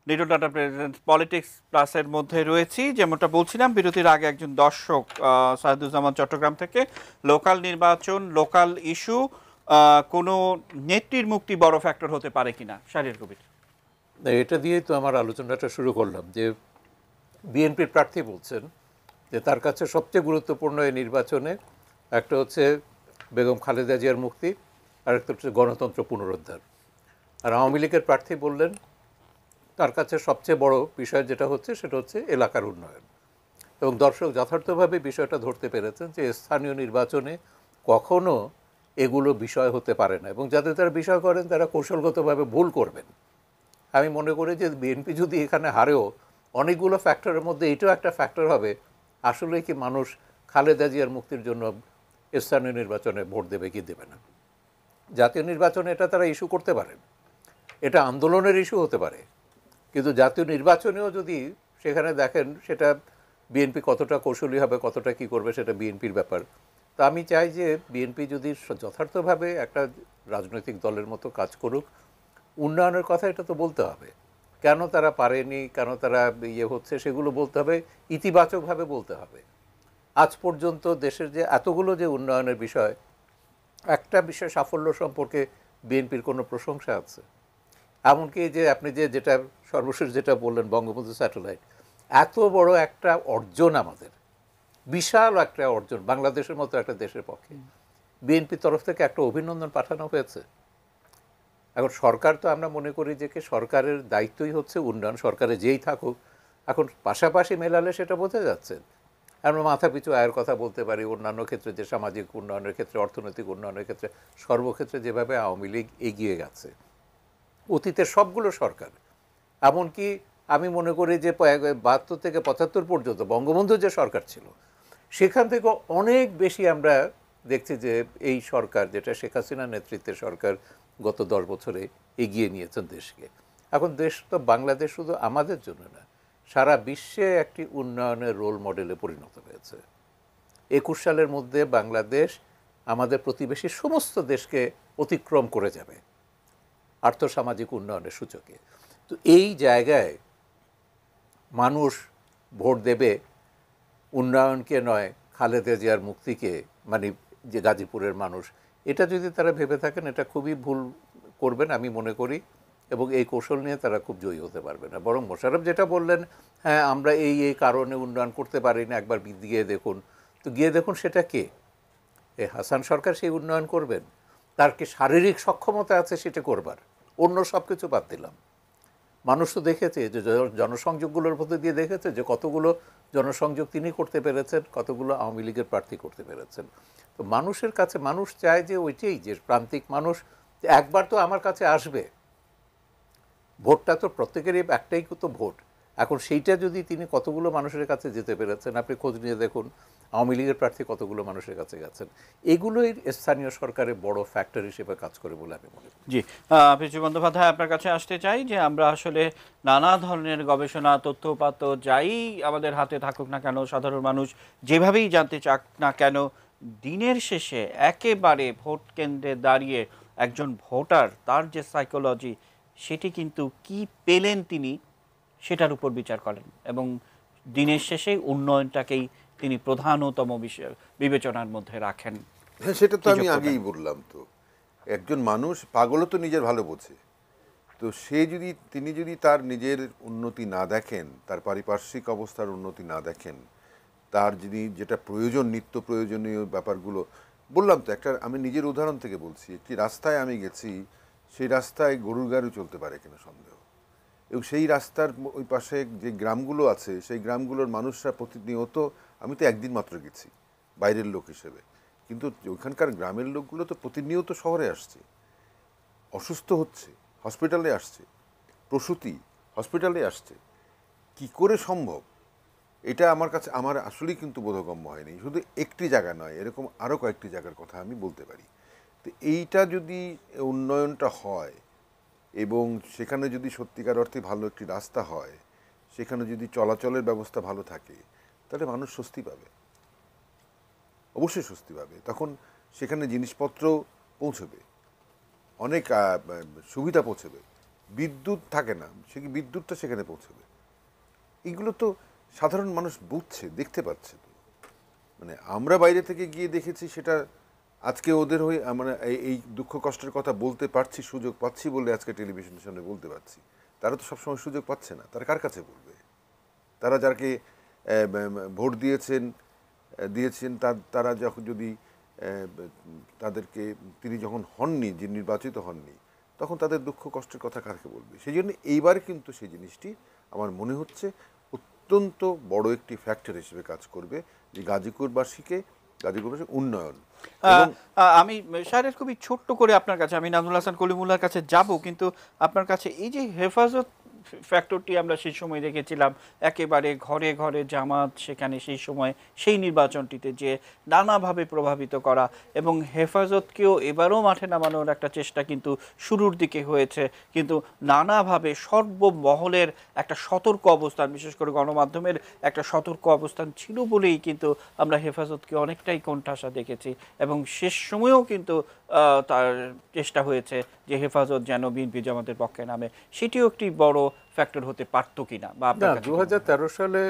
নিটল ডাটা প্রেজেন্ট পলিটিক্স প্লাসের মধ্যে রয়েছি। যেমনটা বলছিলাম বিরতির আগে, একজন দর্শক সাইদুজ্জামান চট্টগ্রাম থেকে, লোকাল নির্বাচন, লোকাল ইস্যু, কোনো নেত্রীর মুক্তি বড় ফ্যাক্টর হতে পারে কিনা, শাহরিয়ার কবির? এটা দিয়েই তো আমার আলোচনাটা শুরু করলাম যে বিএনপির প্রার্থী বলছেন যে তার কাছে সবচেয়ে গুরুত্বপূর্ণ এই নির্বাচনে একটা হচ্ছে বেগম খালেদা জিয়ার মুক্তি, আর একটা হচ্ছে গণতন্ত্র পুনরুদ্ধার। আর আওয়ামী লীগের প্রার্থী বললেন তার কাছে সবচেয়ে বড় বিষয় যেটা হচ্ছে সেটা হচ্ছে এলাকার উন্নয়ন। এবং দর্শক যথার্থভাবে বিষয়টা ধরতে পেরেছেন যে স্থানীয় নির্বাচনে কখনো এগুলো বিষয় হতে পারে না, এবং যাদের তারা বিষয় করেন তারা কৌশলগতভাবে ভুল করবেন। আমি মনে করি যে বিএনপি যদি এখানে হারেও অনেকগুলো ফ্যাক্টরের মধ্যে এটাও একটা ফ্যাক্টর হবে, আসলে কি মানুষ খালেদা জিয়ার মুক্তির জন্য স্থানীয় নির্বাচনে ভোট দেবে কি দেবে না। জাতীয় নির্বাচনে এটা তারা ইস্যু করতে পারেন, এটা আন্দোলনের ইস্যু হতে পারে, কিন্তু জাতীয় নির্বাচনেও যদি সেখানে দেখেন সেটা বিএনপি কতটা কৌশলী হবে, কতটা কি করবে, সেটা বিএনপির ব্যাপার। তো আমি চাই যে বিএনপি যদি যথার্থভাবে একটা রাজনৈতিক দলের মতো কাজ করুক, উন্নয়নের কথা এটা তো বলতে হবে, কেন তারা পারেনি, কেন তারা হচ্ছে সেগুলো বলতে হবে, ইতিবাচকভাবে বলতে হবে। আজ পর্যন্ত দেশের যে এতগুলো যে উন্নয়নের বিষয়, একটা বিষয় সাফল্য সম্পর্কে বিএনপির কোনো প্রশংসা আছে? এমনকি যে আপনি যেটা সর্বশেষ যেটা বললেন বঙ্গবন্ধু স্যাটেলাইট, এত বড় একটা অর্জন, আমাদের বিশাল একটা অর্জন বাংলাদেশের মতো একটা দেশের পক্ষে, বিএনপির তরফ থেকে একটা অভিনন্দন পাঠানো হয়েছে। এখন সরকার তো আমরা মনে করি যে সরকারের দায়িত্বই হচ্ছে উন্নয়ন, সরকারে যেই থাকুক। এখন পাশাপাশি মেলালে সেটা বোঝা যাচ্ছে। আমরা মাথাপিছু আয়ের কথা বলতে পারি, অন্যান্য ক্ষেত্রে যে সামাজিক উন্নয়নের ক্ষেত্রে, অর্থনৈতিক উন্নয়নের ক্ষেত্রে, সর্বক্ষেত্রে যেভাবে আওয়ামী লীগ এগিয়ে গেছে অতীতের সবগুলো সরকার, এমনকি আমি মনে করি যে 72 থেকে 75 পর্যন্ত বঙ্গবন্ধু যে সরকার ছিল সেখান থেকে অনেক বেশি আমরা দেখছি যে এই সরকার, যেটা শেখ হাসিনার নেতৃত্বের সরকার, গত 10 বছরে এগিয়ে নিয়েছেন দেশকে। এখন দেশ তো বাংলাদেশ শুধু আমাদের জন্য না, সারা বিশ্বে একটি উন্নয়নের রোল মডেলে পরিণত হয়েছে। 21 সালের মধ্যে বাংলাদেশ আমাদের প্রতিবেশী সমস্ত দেশকে অতিক্রম করে যাবে আর্থসামাজিক উন্নয়নের সূচকে। তো এই জায়গায় মানুষ ভোট দেবে উন্নয়নকে নয়, খালেদা জিয়ার মুক্তিকে, মানে যে গাজীপুরের মানুষ, এটা যদি তারা ভেবে থাকেন এটা খুবই ভুল করবেন আমি মনে করি, এবং এই কৌশল নিয়ে তারা খুব জয়ী হতে পারবে না। বরং মোশাররফ যেটা বললেন, হ্যাঁ আমরা এই কারণে উন্নয়ন করতে পারি না, একবার গিয়ে দেখুন, তো গিয়ে দেখুন সেটা কে? হাসান সরকার সেই উন্নয়ন করবেন? তার কি শারীরিক সক্ষমতা আছে সেটা করবার? অন্য সব কিছু বাদ দিলাম, মানুষ তো দেখেছে যে জনসংযোগগুলোর মধ্যে দিয়ে দেখেছে যে কতগুলো জনসংযোগ তিনি করতে পেরেছেন, কতগুলো আওয়ামী লীগের প্রার্থী করতে পেরেছেন। তো মানুষের কাছে মানুষ চায় যে ওইটাই, যে প্রান্তিক মানুষ একবার তো আমার কাছে আসবে। ভোটটা তো প্রত্যেকেরই একটাই তো ভোট। এখন সেইটা যদি তিনি কতগুলো মানুষের কাছে যেতে পেরেছেন, আপনি খোঁজ নিয়ে দেখুন আওয়ামী লীগের প্রার্থী কতগুলো মানুষের কাছে গেছেন। এগুলোই স্থানীয় সরকারের বড় ফ্যাক্টর হিসেবে কাজ করে বলে আমি মনে করি। জি, পিচু বন্দ্যোপাধ্যায়, আপনার কাছে আসতে চাই যে আমরা আসলে নানা ধরনের গবেষণা, তথ্যপাত্র যাই আমাদের হাতে থাকুক না কেন, সাধারণ মানুষ যেভাবেই জানতে চাক না কেন, দিনের শেষে একেবারে ভোট কেন্দ্রে দাঁড়িয়ে একজন ভোটার, তার যে সাইকোলজি, সেটি কিন্তু কি পেলেন তিনি, সেটার উপর বিচার করেন এবং দিনের শেষে উন্নয়নটাকেই তিনি প্রধানতম বিষয় বিবেচনার মধ্যে রাখেন। হ্যাঁ, সেটা তো আমি আগেই বললাম। তো একজন মানুষ পাগলও তো নিজের ভালো বোঝে। তো তিনি যদি তার নিজের উন্নতি না দেখেন, তার পারিপার্শ্বিক অবস্থার উন্নতি না দেখেন, তার যদি যেটা প্রয়োজন, নিত্য প্রয়োজনীয় ব্যাপারগুলো, বললাম তো, আমি নিজের উদাহরণ থেকে বলছি। একটি রাস্তায় আমি গেছি, সেই রাস্তায় গরুর গাড়ি চলতে পারে কিনা সন্দেহ, এবং সেই রাস্তার ওই পাশে যে গ্রামগুলো আছে সেই গ্রামগুলোর মানুষরা প্রতিনিয়ত, আমি তো একদিন মাত্র গেছি বাইরের লোক হিসেবে, কিন্তু ওইখানকার গ্রামের লোকগুলো তো প্রতিনিয়ত শহরে আসছে, অসুস্থ হচ্ছে, হসপিটালে আসছে, প্রসূতি হসপিটালে আসছে। কি করে সম্ভব? এটা আমার আসলেই কিন্তু বোধগম্য হয়নি। শুধু একটি জায়গা নয়, এরকম আরও কয়েকটি জায়গার কথা আমি বলতে পারি। তো এইটা যদি উন্নয়নটা হয় এবং সেখানে যদি সত্যিকার অর্থে ভালো একটি রাস্তা হয়, সেখানে যদি চলাচলের ব্যবস্থা ভালো থাকে, তাহলে মানুষ স্বস্তি পাবে, অবশ্যই স্বস্তি পাবে। তখন সেখানে জিনিসপত্র পৌঁছবে। অনেক সুবিধা পৌঁছবে, বিদ্যুৎ থাকে না, সে কি বিদ্যুৎটা সেখানে পৌঁছবে। এগুলো তো সাধারণ মানুষ বুঝছে, দেখতে পাচ্ছে। তো মানে আমরা বাইরে থেকে গিয়ে দেখেছি, সেটা আজকে ওদের হয়ে মানে এই দুঃখ কষ্টের কথা বলতে পারছি, সুযোগ পাচ্ছি বলে আজকে টেলিভিশনের সামনে বলতে পারছি। তারা তো সবসময় সুযোগ পাচ্ছে না, তারা কার কাছে বলবে? তারা যাকে ভোট দিয়েছেন তারা যখন যদি তাদেরকে তিনি যখন হননি, যে নির্বাচিত হননি, তখন তাদের দুঃখ কষ্টের কথা কাকে বলবে? সেই জন্য এইবার কিন্তু সেই জিনিসটি আমার মনে হচ্ছে অত্যন্ত বড় একটি ফ্যাক্টর হিসেবে কাজ করবে, যে গাজীপুরবাসীর উন্নয়ন। আমি শাহরিয়ার খুবই ছোট্ট করে আপনার কাছে, আমি নাজমুল হাসান কলিমুল্লাহর কাছে যাব, কিন্তু আপনার কাছে এই যে হেফাজত ফ্যাক্টরটি আমরা সেই সময় দেখেছিলাম, একেবারে ঘরে ঘরে জামাত, সেখানে সেই সময় সেই নির্বাচনটিতে যে নানাভাবে প্রভাবিত করা, এবং হেফাজতকেও এবারও মাঠে নামানোর একটা চেষ্টা কিন্তু শুরুর দিকে হয়েছে, কিন্তু নানাভাবে সর্বমহলের একটা সতর্ক অবস্থান, বিশেষ করে গণমাধ্যমের একটা সতর্ক অবস্থান ছিল বলেই কিন্তু আমরা হেফাজতকে অনেকটাই কোণঠাসা দেখেছি, এবং শেষ সময়েও কিন্তু তার চেষ্টা হয়েছে যে হেফাজত যেন বিএনপি জামাতের পক্ষে নামে। সেটিও একটি বড় ফ্যাক্টর হতে পারতো কিনা, বা না, 2013 সালে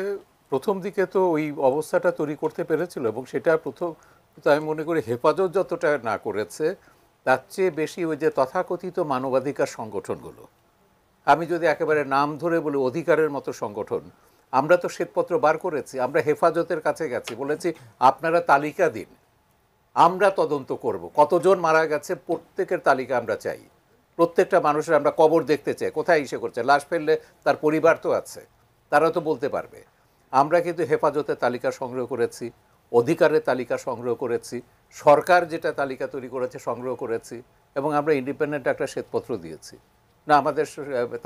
প্রথম দিকে তো ওই অবস্থাটা তৈরি করতে পেরেছিল, এবং সেটা প্রথম আমি মনে করি হেফাজত যতটা না করেছে তার চেয়ে বেশি ওই যে তথাকথিত মানবাধিকার সংগঠনগুলো, আমি যদি একেবারে নাম ধরে বলি অধিকারের মতো সংগঠন, আমরা তো শ্বেতপত্র বার করেছি, আমরা হেফাজতের কাছে গেছি, বলেছি আপনারা তালিকা দিন, আমরা তদন্ত করব, কতজন মারা গেছে প্রত্যেকের তালিকা আমরা চাই, প্রত্যেকটা মানুষের আমরা কবর দেখতে চাই, কোথায় ইসে করছে, লাশ ফেললে তার পরিবার তো আছে, তারা তো বলতে পারবে। আমরা কিন্তু হেফাজতের তালিকা সংগ্রহ করেছি, অধিকারের তালিকা সংগ্রহ করেছি, সরকার যেটা তালিকা তৈরি করেছে সংগ্রহ করেছি, এবং আমরা ইন্ডিপেন্ডেন্ট একটা শ্বেতপত্র দিয়েছি। না, আমাদের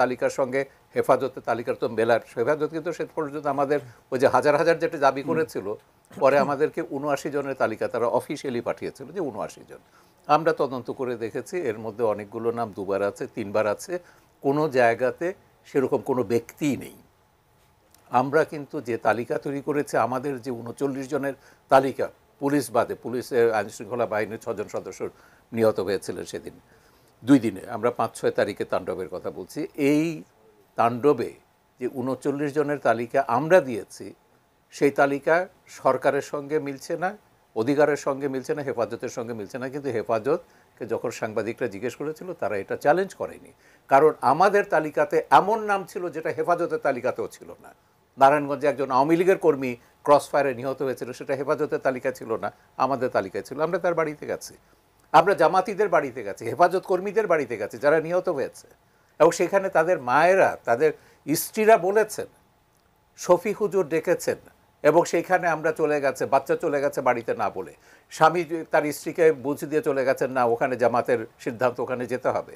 তালিকার সঙ্গে হেফাজতের তালিকার তো মেলার, হেফাজত কিন্তু শেষ পর্যন্ত আমাদের ওই যে হাজার হাজার যেটা দাবি করেছিল, পরে আমাদেরকে 79 জনের তালিকা তারা অফিসিয়ালি পাঠিয়েছিল, যে 79 জন। আমরা তদন্ত করে দেখেছি, এর মধ্যে অনেকগুলো নাম 2 বার আছে, 3 বার আছে, কোনো জায়গাতে সেরকম কোনো ব্যক্তিই নেই। আমরা কিন্তু যে তালিকা তৈরি করেছে, আমাদের যে 39 জনের তালিকা, পুলিশ বাদে, পুলিশের আইনশৃঙ্খলা বাহিনীর 6 জন সদস্য নিহত হয়েছিলেন সেদিন 2 দিনে, আমরা 5-6 তারিখে তাণ্ডবের কথা বলছি। এই তাণ্ডবে যে 39 জনের তালিকা আমরা দিয়েছি, সেই তালিকা সরকারের সঙ্গে মিলছে না, অধিকারের সঙ্গে মিলছে না, হেফাজতের সঙ্গে মিলছে না। কিন্তু হেফাজতকে যখন সাংবাদিকরা জিজ্ঞেস করেছিল, তারা এটা চ্যালেঞ্জ করেনি, কারণ আমাদের তালিকাতে এমন নাম ছিল যেটা হেফাজতের তালিকাতেও ছিল না। নারায়ণগঞ্জে একজন আওয়ামী লীগের কর্মী ক্রস ফায়ারে নিহত হয়েছিল, সেটা হেফাজতের তালিকা ছিল না, আমাদের তালিকায় ছিল। আমরা তার বাড়িতে গেছি, আমরা জামাতিদের বাড়িতে গেছি, হেফাজত কর্মীদের বাড়িতে গেছি যারা নিহত হয়েছে, এবং সেখানে তাদের মায়েরা, তাদের স্ত্রীরা বলেছেন, শফি হুজুর ডেকেছেন, এবং সেইখানে আমরা চলে গেছে, বাচ্চা চলে গেছে বাড়িতে না বলে, স্বামী তার স্ত্রীকে বুঝিয়ে দিয়ে চলে গেছেন, না ওখানে জামাতের সিদ্ধান্ত, ওখানে যেতে হবে।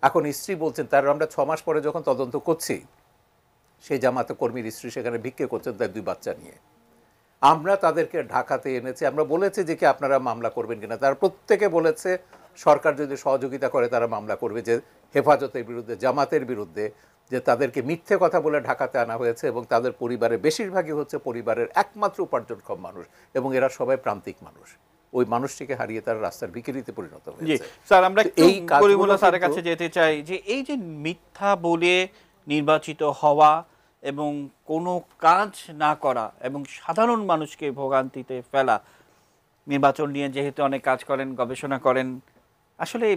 এখন স্ত্রী বলছেন, তার আমরা 6 মাস পরে যখন তদন্ত করছি, সেই জামাতে কর্মীর স্ত্রী সেখানে ভিক্ষে করছেন তার 2 বাচ্চা নিয়ে। আমরা তাদেরকে ঢাকাতে এনেছি, আমরা বলেছি যে কি আপনারা মামলা করবেন কিনা, তারা প্রত্যেকে বলেছে সরকার যদি সহযোগিতা করে তারা মামলা করবে, যে হেফাজতের বিরুদ্ধে, জামাতের বিরুদ্ধে, যে তাদেরকে মিথ্যে কথা বলে ঢাকাতে আনা হয়েছে, এবং তাদের পরিবারের বেশিরভাগই হচ্ছে পরিবারের একমাত্র উপার্জনক্ষম মানুষ, এবং এরা সবাই প্রান্তিক মানুষ। ওই মানুষটিকে হারিয়ে তারা রাস্তার ভিখিরিতে পরিণত হয়েছে। স্যার, আমরা এই কলিমুল্লাহ স্যারের কাছে যেতে চাই, যে এই যে মিথ্যা বলে নির্বাচিত হওয়া এবং কোনো কাজ না করা এবং সাধারণ মানুষকে ভোগান্তিতে ফেলা, নির্বাচন নিয়ে যেহেতু অনেক কাজ করেন, গবেষণা করেন, আসলে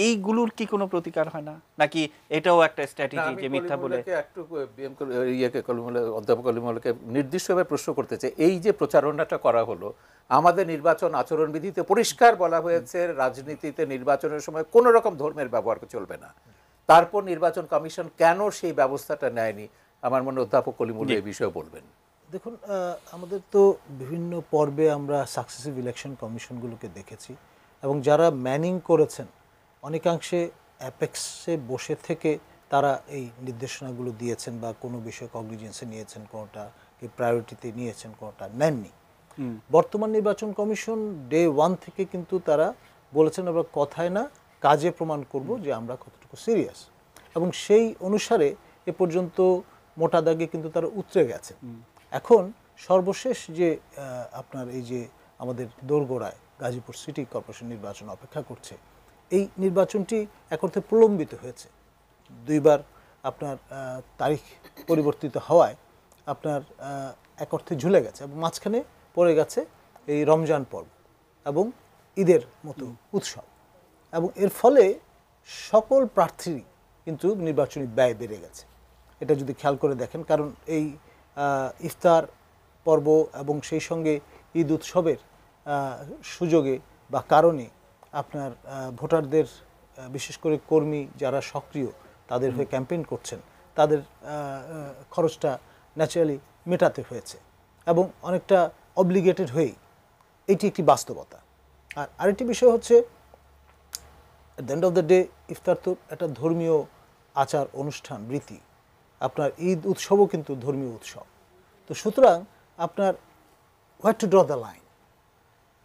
এইগুলোর কি কোনো প্রতিকার হয় না, নাকি এটাও একটা স্ট্র্যাটেজি যে মিথ্যা বলে? একটু অধ্যাপক কলিমুল্লাহকে নির্দিষ্টভাবে প্রশ্ন করতে চাই, এই যে প্রচারণাটা করা হলো, আমাদের নির্বাচন আচরণবিধিতে পরিষ্কার বলা হয়েছে রাজনীতিতে নির্বাচনের সময় কোনো রকম ধর্মের ব্যবহার চলবে না। তারপর নির্বাচন কমিশন কেন সেই ব্যবস্থাটা নেয়নি, আমার মনে অধ্যাপক কলিমুল্লাহ এই বিষয়ে বলবেন। দেখুন, আমাদের তো বিভিন্ন পর্বে আমরা সাকসেসিভ ইলেকশন কমিশনগুলোকে দেখেছি, এবং যারা ম্যানিং করেছেন অনেকাংশে অ্যাপেক্সে বসে থেকে তারা এই নির্দেশনাগুলো দিয়েছেন, বা কোনো বিষয় কগনিজেন্সে নিয়েছেন, কোনোটাকে প্রায়োরিটিতে নিয়েছেন, কোনোটা নেননি। বর্তমান নির্বাচন কমিশন ডে 1 থেকে কিন্তু তারা বলেছেন, আমরা কথায় না কাজে প্রমাণ করব যে আমরা কতটুকু সিরিয়াস, এবং সেই অনুসারে এ পর্যন্ত মোটা দাগে কিন্তু তারা উতরে গেছে। এখন সর্বশেষ যে আপনার এই যে আমাদের দোরগোড়ায় গাজীপুর সিটি কর্পোরেশন নির্বাচন অপেক্ষা করছে, এই নির্বাচনটি এক অর্থে প্রলম্বিত হয়েছে, দুইবার আপনার তারিখ পরিবর্তিত হওয়ায় আপনার এক অর্থে ঝুলে গেছে এবং মাঝখানে পড়ে গেছে এই রমজান পর্ব এবং ঈদের মতো উৎসব, এবং এর ফলে সকল প্রার্থীরই কিন্তু নির্বাচনী ব্যয় বেড়ে গেছে। এটা যদি খেয়াল করে দেখেন, কারণ এই ইফতার পর্ব এবং সেই সঙ্গে ঈদ উৎসবের সুযোগে বা কারণে আপনার ভোটারদের, বিশেষ করে কর্মী যারা সক্রিয় তাদের হয়ে ক্যাম্পেইন করছেন, তাদের খরচটা ন্যাচারালি মেটাতে হয়েছে এবং অনেকটা অব্লিগেটেড হয়েই এটি একটি বাস্তবতা। আর আরেকটি বিষয় হচ্ছে, at the end of the day ইফতার তো একটা ধর্মীয় আচার অনুষ্ঠান রীতি, আপনার ঈদ উৎসবও কিন্তু ধর্মীয় উৎসব। তো সুতরাং আপনার what to draw the line,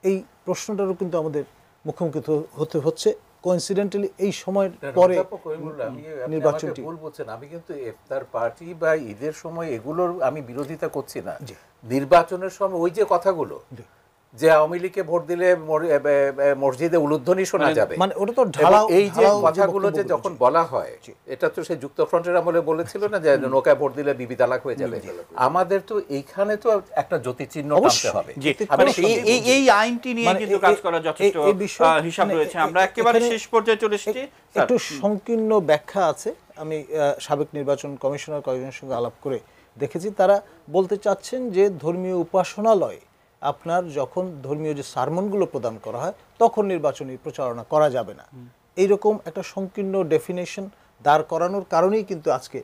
এই প্রশ্নটারও কিন্তু আমাদের মুখোমুখি হতে হচ্ছে কোইন্সিডেন্টালি এই সময়ের পরে নির্বাচনটি। বলছেন আমি কিন্তু ইফতার পার্টি বা ঈদের সময় এগুলোর আমি বিরোধিতা করছি না, নির্বাচনের সময় ওই যে কথাগুলো যে আওয়ামী লীগকে ভোট দিলে মসজিদে উলুধ্বনি শোনা যাবে, মানে ওটা তো ঢালাও, এই যে কথাগুলো যে যখন বলা হয়, এটা তো সেই যুক্তফ্রন্টের আমলে বলেছিল না যে নৌকায় ভোট দিলে বিবি তালাক হয়ে যাবে। আমাদের তো এইখানে তো একটা জ্যোতিচিহ্ন টানতে হবে। এই আইনটি নিয়ে কিন্তু কাজ করা যথেষ্ট হিসাব রয়েছে। আমরা একেবারে শেষ পর্যায়ে চলে এসেছি, একটু সংকীর্ণ ব্যাখ্যা আছে। আমি সাবেক নির্বাচন কমিশনার কয়েকজনের সঙ্গে আলাপ করে দেখেছি, তারা বলতে চাচ্ছেন যে ধর্মীয় উপাসনালয় আপনার যখন ধর্মীয় যে সারমনগুলো প্রদান করা হয় তখন নির্বাচনী প্রচারণা করা যাবে না, এইরকম একটা সংকীর্ণ ডেফিনেশন দাঁড় করানোর কারণেই কিন্তু আজকে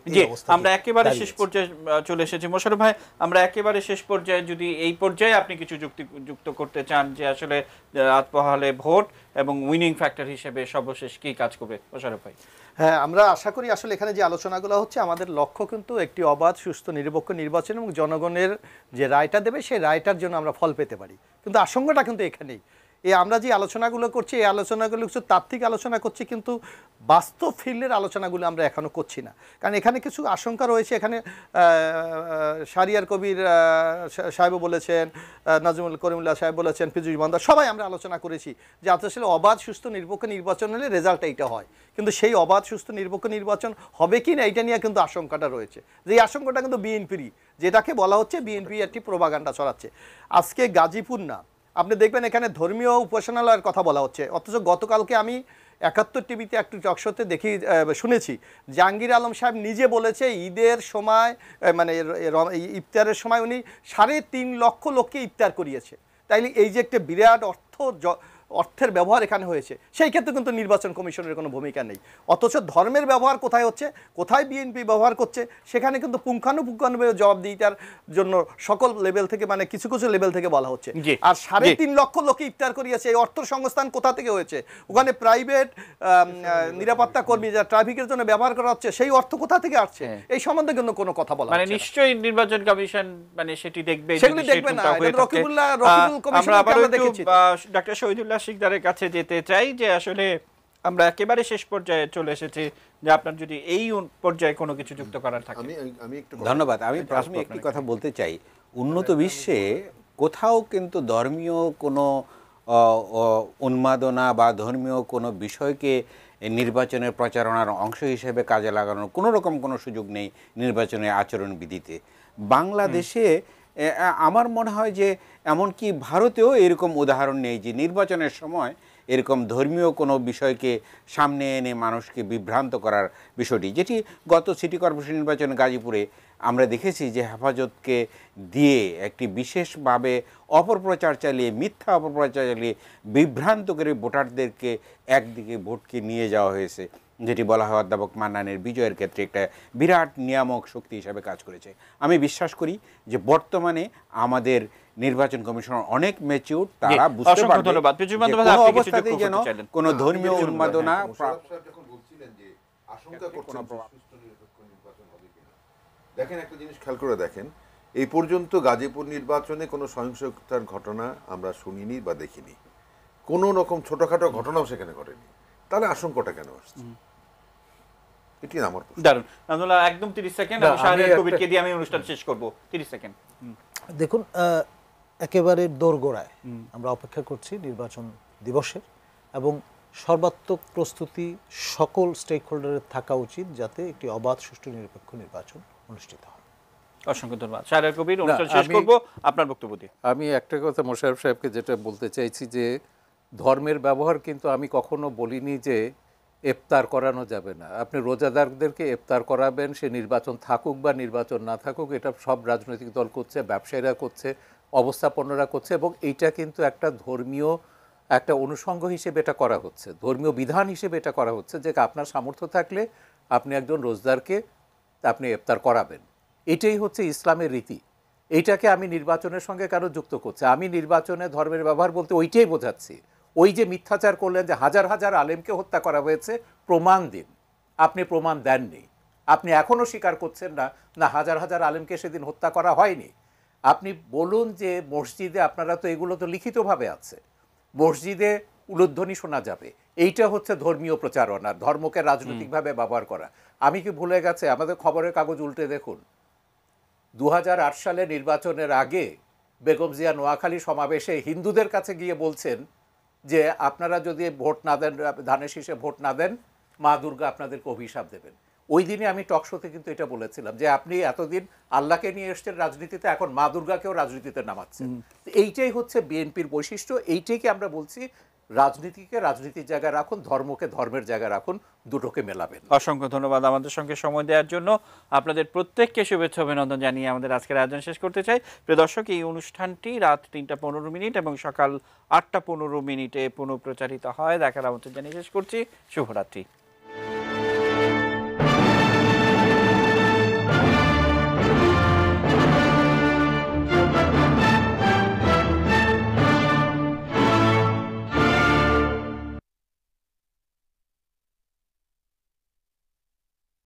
আমরা একেবারে শেষ পর্যায়ে চলে এসেছি। মোশাররফ ভাই, আমরা একেবারে শেষ পর্যায়ে যদি এই পর্যায়ে আপনি কিছু যুক্ত করতে চান যে আসলে রাত পোহালে ভোট এবং উইনিং ফ্যাক্টর হিসেবে সর্বশেষ কি কাজ করবে মোশাররফ ভাই? হ্যাঁ, আমরা আশা করি আসলে এখানে যে আলোচনাগুলো হচ্ছে, আমাদের লক্ষ্য কিন্তু একটি অবাধ সুষ্ঠু নিরপেক্ষ নির্বাচন এবং জনগণের যে রায়টা দেবে সেই রায়টার জন্য আমরা ফল পেতে পারি। কিন্তু আশঙ্কাটা কিন্তু এখানেই, এই আমরা যে আলোচনাগুলো করছি এই আলোচনাগুলো কিছু তাত্ত্বিক আলোচনা করছি, কিন্তু বাস্তব ফিল্ডের আলোচনাগুলো আমরা এখনও করছি না। কারণ এখানে কিছু আশঙ্কা রয়েছে। এখানে শাহরিয়ার কবির সাহেব বলেছেন, নাজমুল করিমুল্লাহ সাহেব বলেছেন, পীযূষ বন্দর, সবাই আমরা আলোচনা করেছি যে আসলে অবাধ সুস্থ নিরপেক্ষ নির্বাচন হলে রেজাল্ট এইটা হয়, কিন্তু সেই অবাধ সুস্থ নিরপেক্ষ নির্বাচন হবে কি না এইটা নিয়ে কিন্তু আশঙ্কাটা রয়েছে। যে এই আশঙ্কাটা কিন্তু বিএনপিরই, যেটাকে বলা হচ্ছে বিএনপি একটি প্রোপাগান্ডা ছড়াচ্ছে। আজকে গাজীপুর না, আপনি দেখবেন এখানে ধর্মীয় উপাসনালয়ের কথা বলা হচ্ছে, অথচ গতকালকে আমি ৭১ টিভিতে একটু টকশোতে শুনেছি জাহাঙ্গীর আলম সাহেব নিজে বলেছে ঈদের সময় মানে ইফতারের সময় উনি ৩.৫ লক্ষ লোককে ইফতার করিয়েছে। তাইলে এই যে একটা বিরাট অর্থের ব্যবহার এখানে হয়েছে, সেই ক্ষেত্রে কিন্তু নির্বাচন কমিশনের কোনো ভূমিকা নেই। অথচ ধর্মের ব্যবহার কোথায় হচ্ছে, কোথায় বিএনপি ব্যবহার করছে, সেখানে কিন্তু পুঙ্খানুপুঙ্খানুভাবে জবাবদিহিতার জন্য সকল লেভেল থেকে, মানে কিছু কিছু লেভেল থেকে বলা হচ্ছে। আর ৩.৫ লক্ষ লোকে ইফতার করিয়েছে, এই অর্থ সংস্থান কোথা থেকে হয়েছে? ওখানে প্রাইভেট নিরাপত্তা কর্মী যা ট্রাফিকের জন্য ব্যবহার করা হচ্ছে, সেই অর্থ কোথা থেকে আসছে এই সম্বন্ধে কিন্তু কোনো কথা বলা হচ্ছে না। নিশ্চয়ই নির্বাচন কমিশন মানে সেটি দেখবে, সেগুলি দেখবে না। রকিবুল কমিশন আমরা দেখেছি। ডক্টর শহীদুল্লাহ শিকদারের কাছে যেতে চাই যে আসলে আমরা একেবারে শেষ পর্যায়ে চলে এসেছি, যে আপনার যদি এই পর্যায়ে কোনো কিছু যুক্ত করার থাকে। আমি একটু ধন্যবাদ। আমি প্রথমে একটি কথা বলতে চাই, উন্নত বিশ্বে কোথাও কিন্তু ধর্মীয় কোনো উন্মাদনা বা ধর্মীয় কোনো বিষয়কে নির্বাচনের প্রচারণার অংশ হিসেবে কাজে লাগানোর কোনো রকম কোনো সুযোগ নেই নির্বাচনের আচরণবিধিতে। বাংলাদেশে আমার মনে হয় যে এমনকি ভারতেও এরকম উদাহরণ নেই যে নির্বাচনের সময় এরকম ধর্মীয় কোনো বিষয়কে সামনে এনে মানুষকে বিভ্রান্ত করার বিষয়টি, যেটি গত সিটি কর্পোরেশন নির্বাচনে গাজীপুরে আমরা দেখেছি যে হেফাজতকে দিয়ে একটি বিশেষভাবে অপপ্রচার চালিয়ে, মিথ্যা অপপ্রচার চালিয়ে বিভ্রান্ত করে ভোটারদেরকে একদিকে ভোটকে নিয়ে যাওয়া হয়েছে, যেটি বলা হয় অধ্যাপক মান্নানের বিজয়ের ক্ষেত্রে একটা বিরাট নিয়ামক শক্তি হিসাবে কাজ করেছে। আমি বিশ্বাস করি যে বর্তমানে আমাদের নির্বাচন কমিশনার অনেক ম্যাচিউর, তারা বুঝতে পারবে কোনো অবস্থাতেই যেন কোনো ধর্মীয় উন্মাদনা। যখন বলছিলেন যে আশঙ্কা করছেন সুষ্ঠু নিরপেক্ষ নির্বাচন হবে কিনা, দেখেন একটা জিনিস খেয়াল করে দেখেন, এই পর্যন্ত গাজীপুর নির্বাচনে কোনো সহিংসতার ঘটনা আমরা শুনিনি বা দেখিনি, কোনো রকম ছোটখাটো ঘটনাও সেখানে ঘটেনি, তাহলে আশঙ্কাটা কেন আসছে? এটি আমার দারুণ। নাজমুল্লাহ, একদম 30 সেকেন্ড, আমি শাহরিয়ার কবিরকে দিয়ে আমি অনুষ্ঠান শেষ করব। 30 সেকেন্ড। দেখুন, একেবারে দোরগোড়ায় আমরা অপেক্ষা করছি নির্বাচন দিবসের, এবং সর্বাত্মক প্রস্তুতি সকল স্টেক হোল্ডারের থাকা উচিত যাতে একটি অবাধ সুষ্ঠু নিরপেক্ষ নির্বাচন অনুষ্ঠিত হয়। অসংখ্য ধন্যবাদ। শাহরিয়ার কবির, অনুষ্ঠান না, শেষ আমি- করব আপনার বক্তব্য দিয়ে। আমি একটা কথা মোশাররফ সাহেবকে যেটা বলতে চাইছি যে ধর্মের ব্যবহার কিন্তু আমি কখনো বলিনি যে ইফতার করানো যাবে না। আপনি রোজাদারদেরকে ইফতার করাবেন, সে নির্বাচন থাকুক বা নির্বাচন না থাকুক, এটা সব রাজনৈতিক দল করছে, ব্যবসায়ীরা করছে, অবস্থাপন্নরা করছে, এবং এইটা কিন্তু একটা ধর্মীয় একটা অনুষঙ্গ হিসেবে এটা করা হচ্ছে, ধর্মীয় বিধান হিসেবে এটা করা হচ্ছে যে আপনার সামর্থ্য থাকলে আপনি একজন রোজদারকে আপনি ইফতার করাবেন। এটাই হচ্ছে ইসলামের রীতি। এইটাকে আমি নির্বাচনের সঙ্গে কারো যুক্ত করছি, আমি নির্বাচনে ধর্মের ব্যবহার বলতে ওইটাই বোঝাচ্ছি। ওই যে মিথ্যাচার করলেন যে হাজার হাজার আলেমকে হত্যা করা হয়েছে, প্রমাণ দিন। আপনি প্রমাণ দেননি, আপনি এখনও স্বীকার করছেন না না হাজার হাজার আলেমকে সেদিন হত্যা করা হয়নি। আপনি বলুন যে মসজিদে, আপনারা তো এগুলো তো লিখিতভাবে আছে, মসজিদে উলুধ্বনি শোনা যাবে, এইটা হচ্ছে ধর্মীয় প্রচারণা, ধর্মকে রাজনৈতিকভাবে ব্যবহার করা। আমি কি ভুলে গেছে, আমাদের খবরের কাগজ উল্টে দেখুন, 2008 সালে নির্বাচনের আগে বেগম জিয়া নোয়াখালী সমাবেশে হিন্দুদের কাছে গিয়ে বলছেন যে আপনারা যদি ভোট না দেন, ধানের শীষে ভোট না দেন, মা দুর্গা আপনাদেরকে অভিশাপ দেবেন। ওই দিনে আমি টকশোতে কিন্তু এটা বলেছিলাম যে আপনি এতদিন আল্লাহকে নিয়ে এসছেন রাজনীতিতে, এখন মা দুর্গাকেও রাজনীতিতে নামাচ্ছেন। এইটাই হচ্ছে বিএনপির বৈশিষ্ট্য। এইটাইকে আমরা বলছি রাজনীতিকে রাজনীতির জায়গায় রাখুন, ধর্মকে ধর্মের জায়গায় রাখুন, দুটোকে মেলাবেন। অসংখ্য ধন্যবাদ আমাদের সঙ্গে সময় দেওয়ার জন্য। আপনাদের প্রত্যেককে শুভেচ্ছা অভিনন্দন জানিয়ে আমাদের আজকের আয়োজন শেষ করতে চাই। প্রিয় দর্শক, এই অনুষ্ঠানটি রাত 3:15 এবং সকাল 8:15 পুনঃপ্রচারিত হয়। দেখার আমন্ত্রণ জানিয়ে শেষ করছি। শুভরাত্রি।